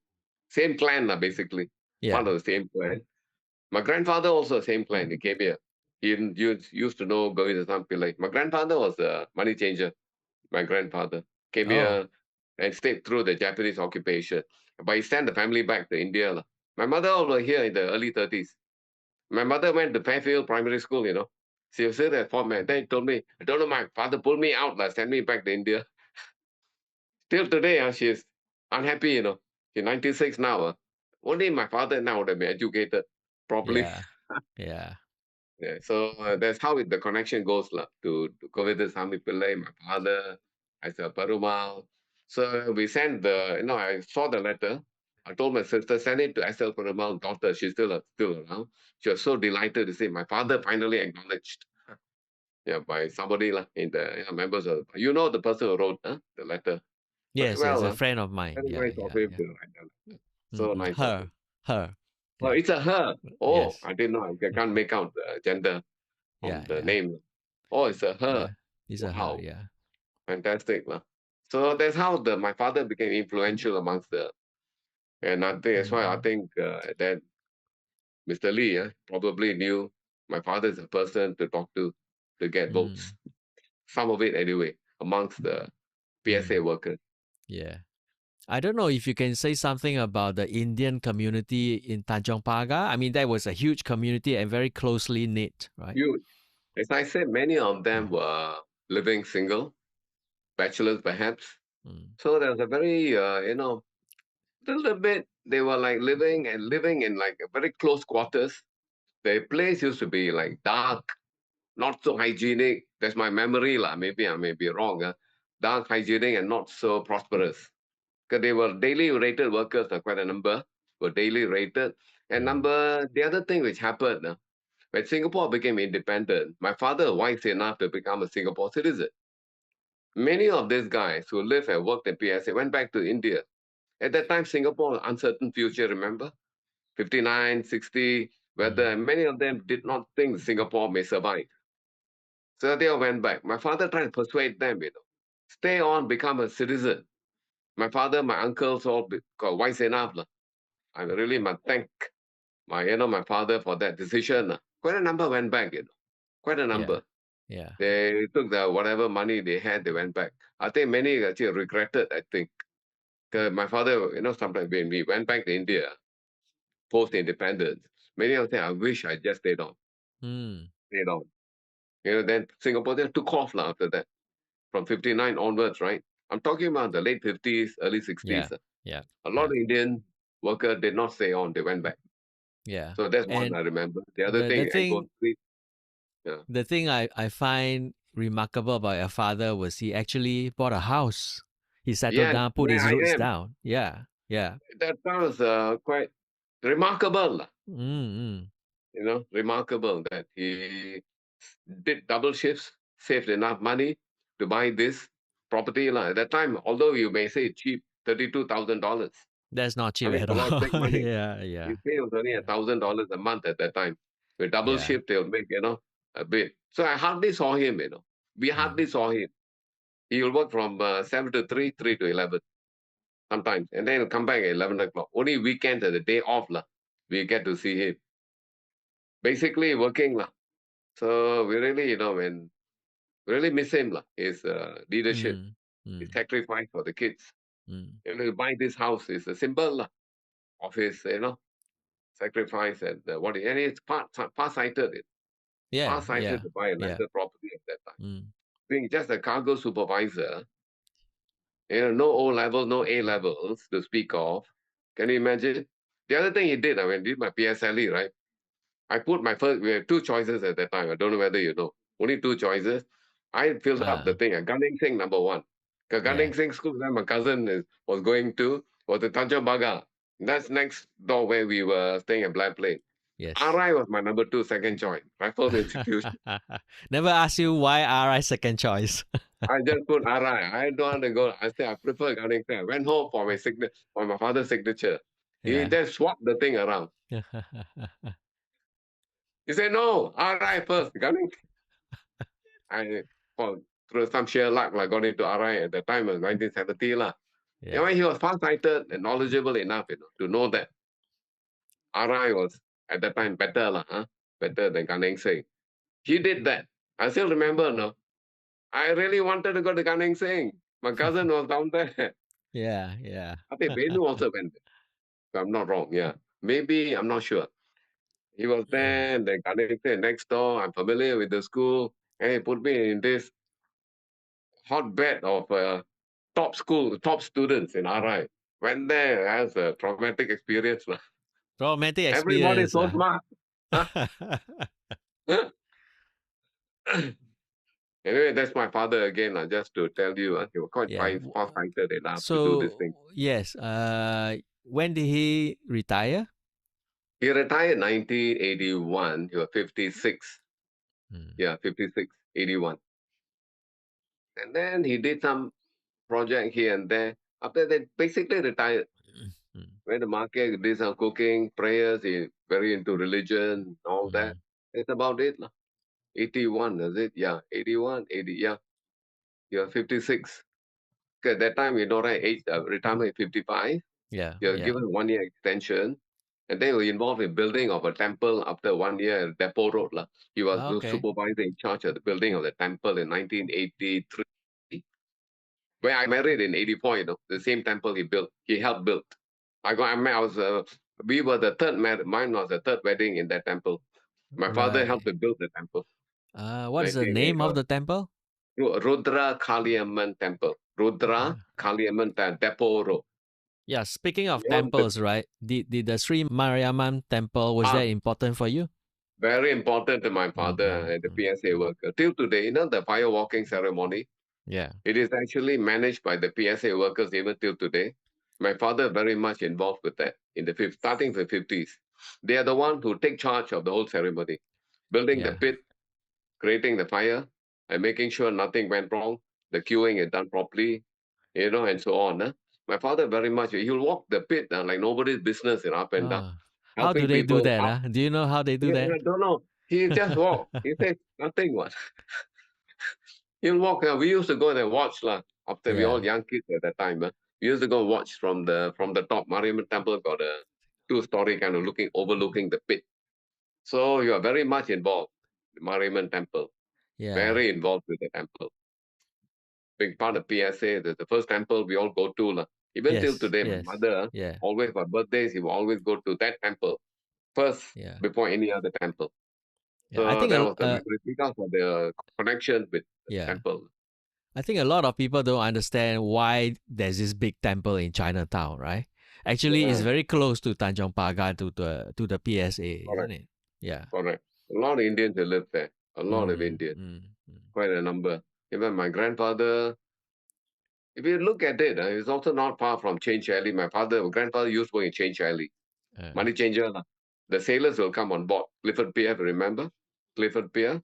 Same clan, basically. Part Yeah. of the same clan. My grandfather also same clan. He came here. He used to know Govindasamy Pillai. My grandfather was a money changer. My grandfather came Oh. here and stayed through the Japanese occupation. But he sent the family back to India. My mother was here in the early 30s. My mother went to Fairfield Primary School. She was still at Fort Man. Then he told me, I don't know, my father pulled me out, sent me back to India. Till today, she's unhappy. She's 96 now. Only my father now would have been educated properly. Yeah. Yeah. Yeah, so that's how the connection goes to Govindasamy Pillai, my father, as a Perumal. So we sent I saw the letter. I told my sister, send it to SL Perumal's daughter. She's still around. She was so delighted to see my father finally acknowledged. Yeah, by somebody in the members of the person who wrote the letter very Yes, yes, well. a friend of mine. Very Yeah, nice of yeah, him yeah. to write that letter. So nice of him. Her. Oh, Yeah. it's a her. Oh, Yes. I didn't know. I can't make out the gender Yeah, from the yeah, name. Oh, it's a her. yeah. It's a her. Wow, Yeah. fantastic. So that's how my father became influential amongst and I think that's why I Mm, think that Mr. Lee probably knew my father is a person to talk to get votes. mm, Some of it anyway, amongst the PSA mm. workers. Yeah. I don't know if you can say something about the Indian community in Tanjong Pagar. I mean, that was a huge community and very closely knit, right? Huge. As I said, many of Mm, them were living single, bachelors perhaps. mm, So there was a very, little bit, they were like living in like a very close quarters. The place used to be like dark, not so hygienic. That's my memory, lah. Maybe I may be wrong. Dark, hygienic, and not so prosperous. Because they were daily rated workers, quite a number were daily rated. And mm, the other thing which happened, when Singapore became independent, my father was wise enough to become a Singapore citizen. Many of these guys who lived and worked in PSA went back to India. At that time, Singapore, uncertain future, remember? 59, 60, mm. whether many of them did not think Singapore may survive. So they all went back. My father tried to persuade them, stay on, become a citizen. My father, my uncles all got wise enough. I really must thank my father for that decision. Quite a number went back, quite a Yeah. number. Yeah. They took whatever money they had, they went back. I think many actually regretted, I think. 'Cause my father, sometimes when we went back to India, post-independence, many of them, I wish I just stayed on, Mm. stayed on. Then Singapore then took off after that, from 59 onwards, right? I'm talking about the late 50s, early 60s. Yeah. Yeah. A lot Yeah. of Indian workers did not stay on, they went back. Yeah. So that's one And I remember. The other the thing, Angkor thing Street, yeah. the thing I find remarkable about your father was he actually bought a house. He settled Yes, down, put where his I roots am. down. Yeah. Yeah. That sounds quite remarkable, Mm, remarkable that he did double shifts, saved enough money to buy this property. At that time, although you may say cheap, $32,000. that's not I cheap mean, at it's a lot of big all. money. Yeah. Yeah. You pay was only Yeah. $1,000 a month at that time. With double Yeah. shift, they'll make, a bit. So I hardly saw him. We Mm. hardly saw him. He will work from 7 to 3, 3 to 11 sometimes. And then he'll come back at 11 o'clock. Only weekends, the day off, we get to see him. Basically working. So we really, when really miss him, his leadership, Mm. his Mm. sacrifice for the kids. Mm. Buy this house is a symbol of his, sacrifice and and it's far-sighted. Yeah. Far-sighted Yeah. to buy a Yeah. landed property at that time. Mm. Being just a cargo supervisor, no O level, no A levels to speak of. Can you imagine? The other thing he did, I did my PSLE, right? I put my first, we had two choices at that time. I don't know whether you know. Only two choices. I filled up the Uh, thing. Gunning Singh, number one. Because yeah. Gunning Singh school that my cousin was going to was the Tanjong Pagar. That's next door where we were staying at Blair Plain. Yes. RI was my number two, second choice. Raffles Institution. Never ask you why RI second choice. I just put RI. I don't want to go. I said I prefer Gunning Singh. I went home for my for my father's signature. He Yeah. then swapped the thing around. He said, no, RI first. Gunning I for through some sheer luck, got into RI at the time of 1970 lah. Yeah. He was far-sighted and knowledgeable enough, to know that RI was at that time better better than Gan Singh. He did that. I still remember, no. I really wanted to go to Gan Singh. My cousin was down there. Yeah. Yeah. I think Venu also went there, if I'm not wrong. Yeah, maybe I'm not sure. He was Yeah. there. Then Gan Singh next door. I'm familiar with the school, and he put me in this hotbed of top students in RI. Went there as a traumatic experience. Romantic Everybody experience. so smart. Huh? Anyway, that's my father again. Just to tell you, he was quite Yeah. far-sighted enough to do this So thing. yes, when did he retire? He retired 1981. He was 56. Mm. Yeah, 56, 81. And then he did some project here and there. After that, basically retired. Mm. Went to market, did some cooking, prayers. He very into religion, all that. Mm. That's about it. 81, is it? Yeah, 81, 80. Yeah, you're 56. Okay, that time, right, age, retirement is 55. Yeah, You're yeah. given 1 year extension. And then we involved in building of a temple after 1 year at Depot Road. He was the Okay. supervisor in charge of the building of the temple in 1983. When I married in 84, the same temple he helped build. We were the third mine was the third wedding in that temple. My father helped Right. to build the temple. What is the name of the temple? Rudra Kaliamman Temple. Rudra Ah. Kaliamman Depot Road. Yeah, speaking of We all built. temples, right? Did the Sri Mariamman Temple, was that Ah, important for you? very important to my father and the Mm. PSA worker. Till today, the fire walking ceremony, Yeah. it is actually managed by the PSA workers even till today. My father very much involved with that in the starting the 50s. They are the ones who take charge of the whole ceremony, building the Yeah. pit, creating the fire, and making sure nothing went wrong. The queuing is done properly, and so on. My father very much, he'll walk the pit like nobody's business, up and down, Ah. How do helping they do people that? up. Do you know how they do that? I don't know. He just walk. He said nothing. What? He'll walk. We used to go and watch after we all Yeah. young kids at that time. We used to go watch from the top. Mariamman Temple got a two-story kind of overlooking the pit. So you are very much involved. The Mariamman Temple, Yeah. very involved with the temple. Being part of PSA, the first temple we all go to. Even till Yes. today, my Yes. mother, Yeah. always for birthdays, he will always go to that temple first Yeah. before any other temple. Yeah. I So think that was the memory because of the connection with the yeah. temple. I think a lot of people don't understand why there's this big temple in Chinatown, right? Actually, it's Yeah, very close to Tanjong Pagar to the PSA, isn't correct, it? Yeah. correct. A lot of Indians who live there. A lot of Mm, Indians, mm, mm. quite a number. Even my grandfather, if you look at it, it's also not far from Change Alley. Grandfather used to work in Change Alley, Uh, money changer. The sailors will come on board. Clifford Pier, remember? Clifford Pier.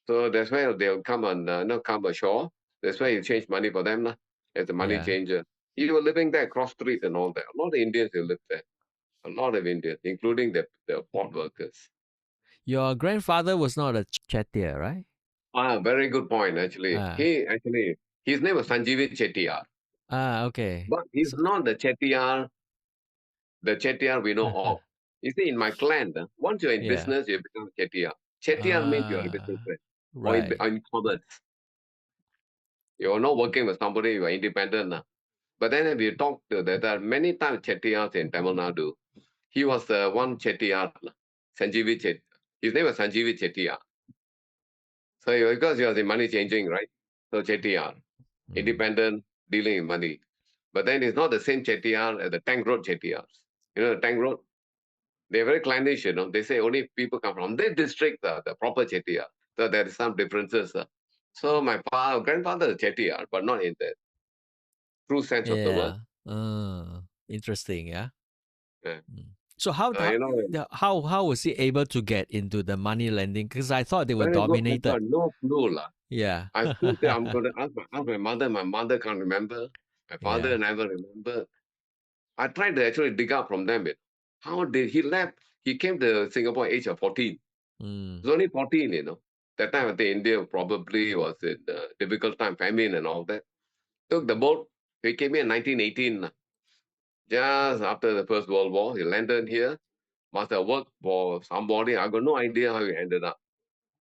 So that's why they'll come come ashore. That's why you change money for them as a money yeah. changer. You were living there cross street and all that. A lot of Indians who live there. A lot of Indians, including the port workers. Your grandfather was not a chettiar, right? Very good point, actually. Ah. His name was Sanjeevi Chettiar, Okay. but he's So, not the Chettiar we know of. You see, in my clan, once you're in yeah. business, you become Chettiar. Chettiar means you're a Ah. businessman or Right. in commerce. You're not working with somebody, you are independent. But then if you talk to there are many times Chettiars in Tamil Nadu. He was one Chettiar, Sanjeevi Chettiar. His name was Sanjeevi Chettiar. So because he was in money changing, right? So Chettiar, Mm. independent, dealing in money. But then it's not the same Chettiar as the Tank Road Chettiars. The Tank Road, they're very clannish, They say only people come from their district, the proper Chettiar. So there is some differences. So my grandfather is Chettiar, but not in the true sense of the word. Yeah. Interesting. Yeah. Yeah. Mm. So how Uh, how you know, how was he able to get into the money lending? Because I thought they were very good. I dominated. got no clue. Yeah. I still say I'm going to ask my mother. My mother can't remember. My father Yeah. never remember. I tried to actually dig up from them. How did he left? He came to Singapore at age of 14. Mm. He was only 14. That time I think India probably was in a difficult time, famine and all that. Took the boat. He came here in 1918. Just after the First World War, he landed here. Must have worked for somebody. I got no idea how he ended up.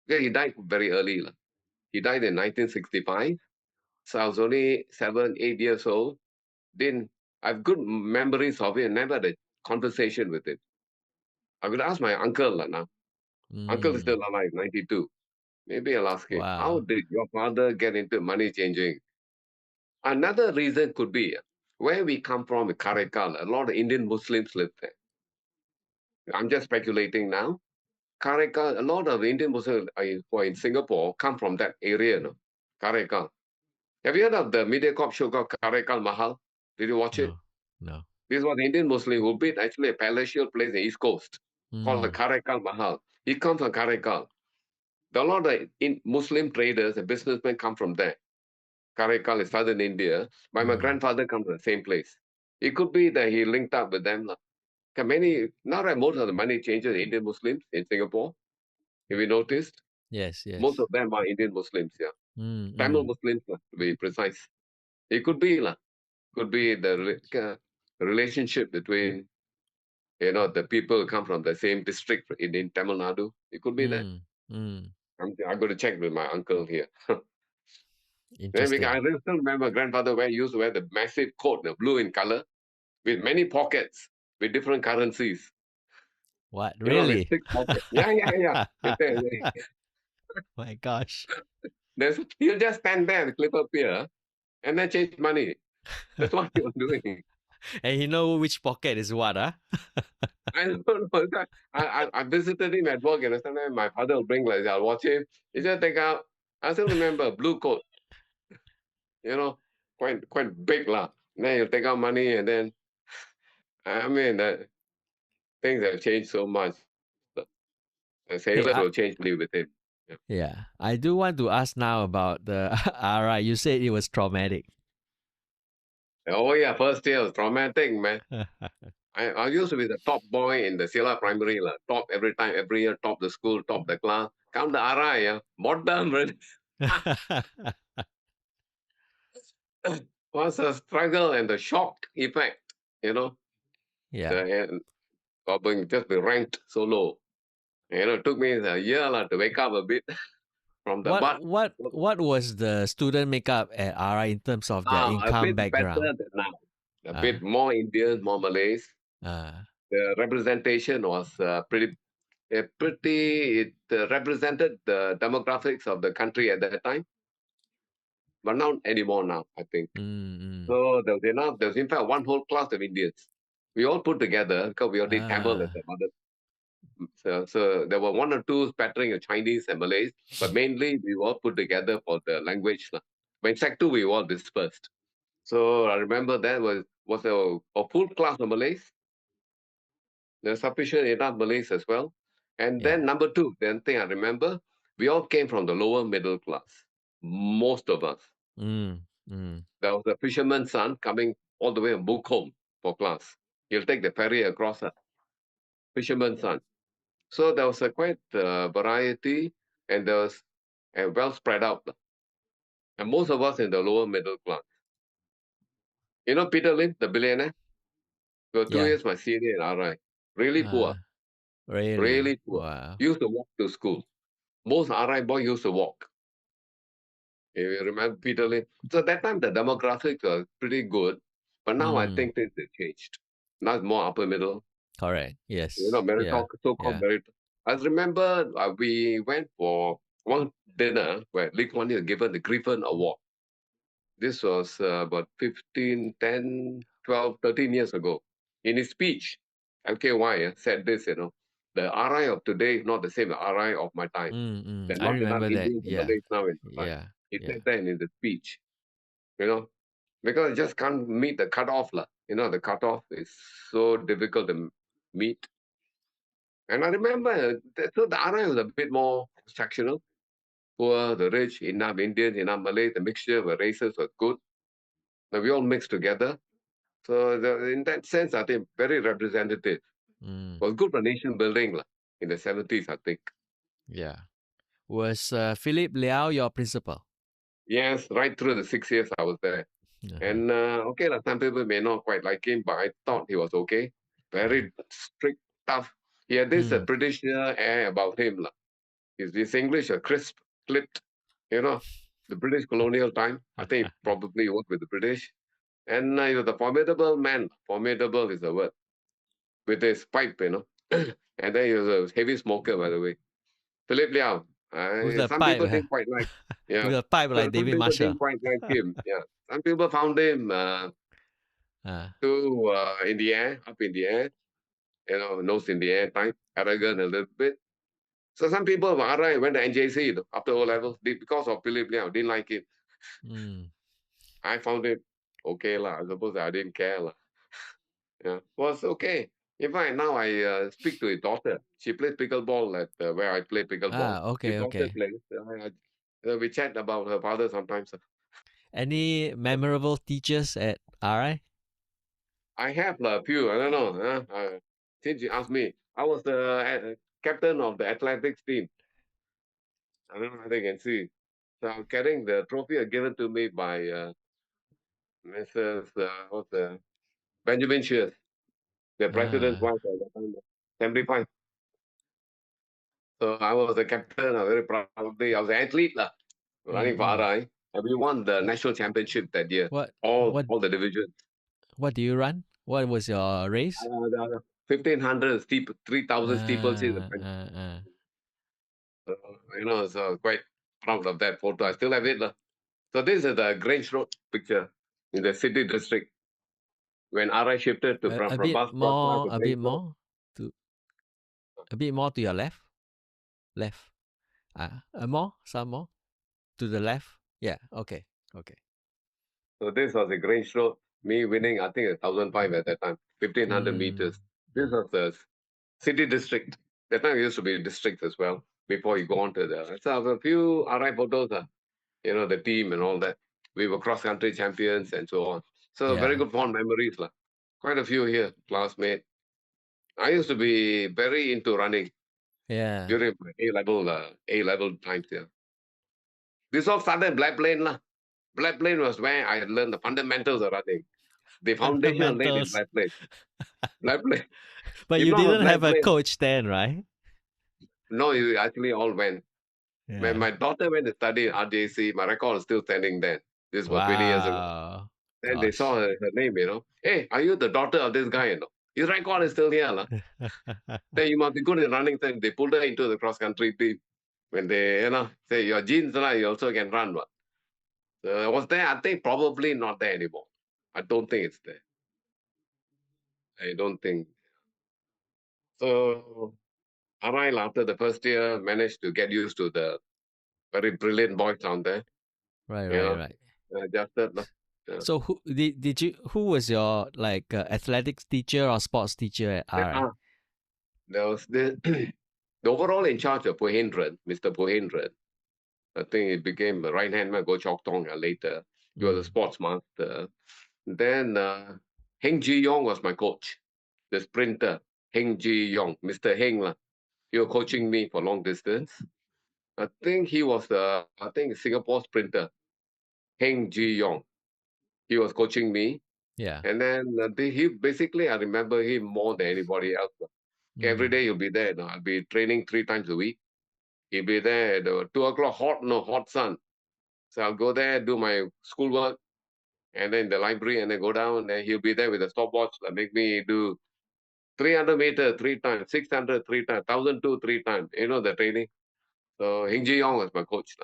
Yeah, he died very early. He died in 1965. So I was only 7, 8 years old. Didn't I have good memories of it. Never had a conversation with him. I would ask my uncle now. Uncle is Mm. still alive, 92. Maybe I'll ask him, how Wow. did your father get into money changing? Another reason could be where we come from, Karaikal. A lot of Indian Muslims live there. I'm just speculating now. Karaikal, a lot of Indian Muslims who are in Singapore come from that area. No? Karaikal. Have you heard of the Mediacorp show called Karaikal Mahal? Did you watch it? No. No. This was Indian Muslim who built actually a palatial place in the East Coast called the Mm. Karaikal Mahal. He comes from Karaikal. A lot of Muslim traders and businessmen come from there. Karaikal is southern India. My Mm. grandfather comes from the same place. It could be that he linked up with them. Many, now that most of the money changers are Indian Muslims in Singapore, if you noticed, Yes, most yes. of them are Indian Muslims, yeah. Mm, Tamil mm, Muslims, to be precise. It could be, could be relationship between, the people who come from the same district in Tamil Nadu. It could be that. mm, mm. I'm going to check with my uncle here. Then I Interesting. still remember grandfather used to wear the massive coat, the blue in color, with many pockets, with different currencies. What? With Really? 6 pockets. Yeah, yeah, yeah. My gosh. He'll just stand there with clip up here and then change money. That's what he was doing. And you know which pocket is what, huh? I don't know. I visited him at work, and sometimes my father will bring, I'll watch him. He just take out, I still remember, blue coat, you know, quite big lah. Then he'll take out money, and then, I mean, things have changed so much. The Hey, sailors will change live with him. Yeah. yeah, I do want to ask now about the RI. You said it was traumatic. Oh yeah, first year was traumatic, man. I used to be the top boy in the Sila Primary, lah. Top every time, every year, top the school, top the class. Come the RI, yeah. Bottom, really. Was a struggle and the shock effect, yeah. the being just be ranked so low. It took me a year to wake up a bit from the What butt. what what was the student makeup at RI in terms of their A income bit background? better than now. A Uh, bit more Indians, more Malays. uh, The representation was it represented the demographics of the country at that time, but not anymore now, I think. mm, mm. So there was enough. There was in fact one whole class of Indians. We all put together because we all did Tamil as Ah, a mother. So there were one or two spattering of Chinese and Malays, but mainly we all put together for the language lah. But in Sec 2, we all dispersed. So I remember that was a full class of Malays. There's sufficient enough Malays as well. And yeah. then number two, the thing I remember, we all came from the lower middle class. Most of us. Mm, mm. There was a fisherman's son coming all the way from Bukom for class. He'll take the ferry across a fisherman's son. So there was a quite variety, and there was well spread out. And most of us in the lower middle class. You know Peter Lim, the billionaire? He was two Yeah. years my senior in RI. Really Uh, poor. really? Really poor. Wow. Used to walk to school. Most RI boy used to walk. If you remember Peter Lim. So that time the demographics were pretty good. But now I Mm, think things have changed. Now it's more upper middle. correct. Yes. Yeah. So-called Yeah. merit. I remember we went for one dinner where Lee Kuan Yew given the Griffin Award. This was about 15, 10, 12, 13 years ago. In his speech, LKY said this, the RI of today is not the same RI of my time. Mm, mm. There are I not enough remember that. Indians and Yeah. Malays now in my time. Yeah. He Yeah. said that in the speech, you know, because it just can't meet the cutoff. The cutoff is so difficult to meet. And I remember, so the RI was a bit more sectional. Poor, the rich, enough Indians, enough Malays, the mixture of races was good. Now we all mixed together. So in that sense, I think very representative. Mm, Was good for nation building in the 70s, I think. yeah. Was Philip Liao your principal? Yes, right through the 6 years I was there. Uh-huh. And okay, some people may not quite like him, but I thought he was okay. Uh, Very strict, tough. He had this mm. British air about him. His English crisp, clipped, you know, the British colonial time. I think he probably worked with the British. And he was a formidable man. Formidable is the word. With his pipe. And then he was a heavy smoker, by the way. Philip Liao. With a Some pipe, people didn't quite like. Yeah. with a pipe So like some David people Marshall. didn't quite like him. Yeah. Some people found him Uh, too in the air, up in the air, nose in the air type, arrogant a little bit. So some people were alright, went to NJC after O levels because of Philip Liao, didn't like him. mm. I found it okay lah. I suppose I didn't care lah. Yeah, was okay. In fact, now I speak to his daughter. She plays pickleball at where I play pickleball. Ah, His okay, daughter okay. plays. We chat about her father sometimes. Any memorable teachers at RI? I have a few. I don't know. Since you asked me, I was the captain of the athletics team. I don't know whether you can see. So I'm carrying the trophy given to me by Mrs. What's the Benjamin Shears, the president's Ah, wife at the time, 75. So I was the captain. I'm very proudly. I was an athlete lah, running for mm. RI, and we won the national championship that year. What All what all the divisions. what do you run? What was your race? The 1500 steep, 3000 steeplechase. Ah. So, so quite proud of that photo. I still have it lah. So this is the Grange Road picture in the city district when RI shifted to A from bit Bras more, to Grange Road. to a bit more to your left, left. More, some more to the left. Yeah. Okay. Okay. So this was the Grange Road. Me winning, I think 1005 at that time, 1500 Mm, meters. This was the city district. That time it used to be a district as well before you go on to the. So I have a few RI photos, the team and all that. We were cross country champions and so on. So very yeah. good fond memories. Lah. Quite a few here, classmate. I used to be very into running Yeah. during my A level times here. This all started Blair Plain. Lah. Blair Plain was where I learned the fundamentals of running. The foundation laid in Fundamentals. Blair Plain. Blair Plain. But If you not for didn't Blair have a Plain, coach then, right? no, you actually all went. When Yeah. my daughter went to study at RJC, my record is still standing there. This was 20 years ago. Wow. Then they saw Gosh. her name. Hey, are you the daughter of this guy? His record is still here. Lah. Then you must be good in running. Then they pulled her into the cross country team. When they, say your genes, you also can run. What? Was there? I think probably not there anymore. I don't think it's there. I don't think. So, Arail, after the first year, managed to get used to the very brilliant boys down there. Right, You right, know, right. adjusted. Lah. Yeah. So who was your like athletics teacher or sports teacher at There, RI? there was the overall in charge of Maheantharan, Mr. Maheantharan. I think he became the right hand man, Go Chok Tong later. He was a Mm. sports master. Then Heng Ji Yong was my coach, the sprinter. Heng Ji Yong, Mr. Heng. Lah. He was coaching me for long distance. I think he was Singapore sprinter. Heng Ji Yong. He was coaching me. Yeah. And then he basically, I remember him more than anybody else. Every Mm. day he'll be there. I'll be training 3 times a week. He'll be there at 2 o'clock, hot sun. So I'll go there, do my schoolwork, and then the library, and then go down. And he'll be there with a stopwatch, make me do 300 meter 3 times, 600 3 times, 1002 3 times. The training. So Heng Ji Yong was my coach,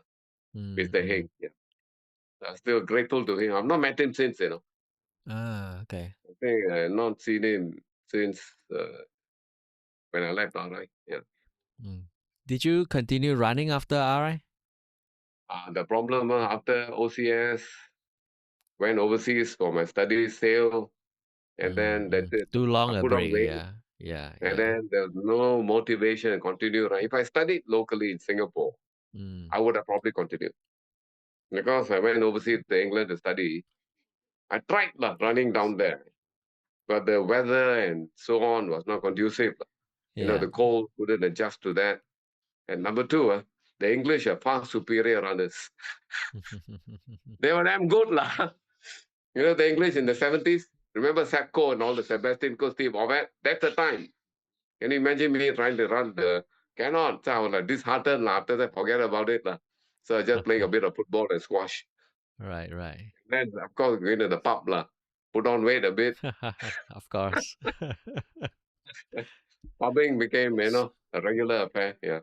Mr. Mm. Heng. Yeah, I'm still grateful to him. I've not met him since. Ah, okay. I think I've not seen him since when I left. All right. Yeah. Mm. Did you continue running after RI? The problem after OCS, went overseas for my studies, sail, and then that's it. Too I long a put on break. weight, Yeah. Yeah. and Yeah. then there's no motivation to continue. Right? If I studied locally in Singapore, Mm. I would have probably continued. Because I went overseas to England to study, I tried running down there, but the weather and so on was not conducive. Yeah. The cold couldn't adjust to that. And number two, the English are far superior runners. They were damn good, lah. The English in the 70s. Remember Sapco and all the Sebastian Coe, Steve Ovett? That's the time. Can you imagine me trying to run the cannot? So I was like disheartened lah. After that, forget about it lah. So I just playing a bit of football and squash. Right. Right. Then of course going to the pub lah. Put on weight a bit. Of course. Pubbing became a regular affair. Yeah.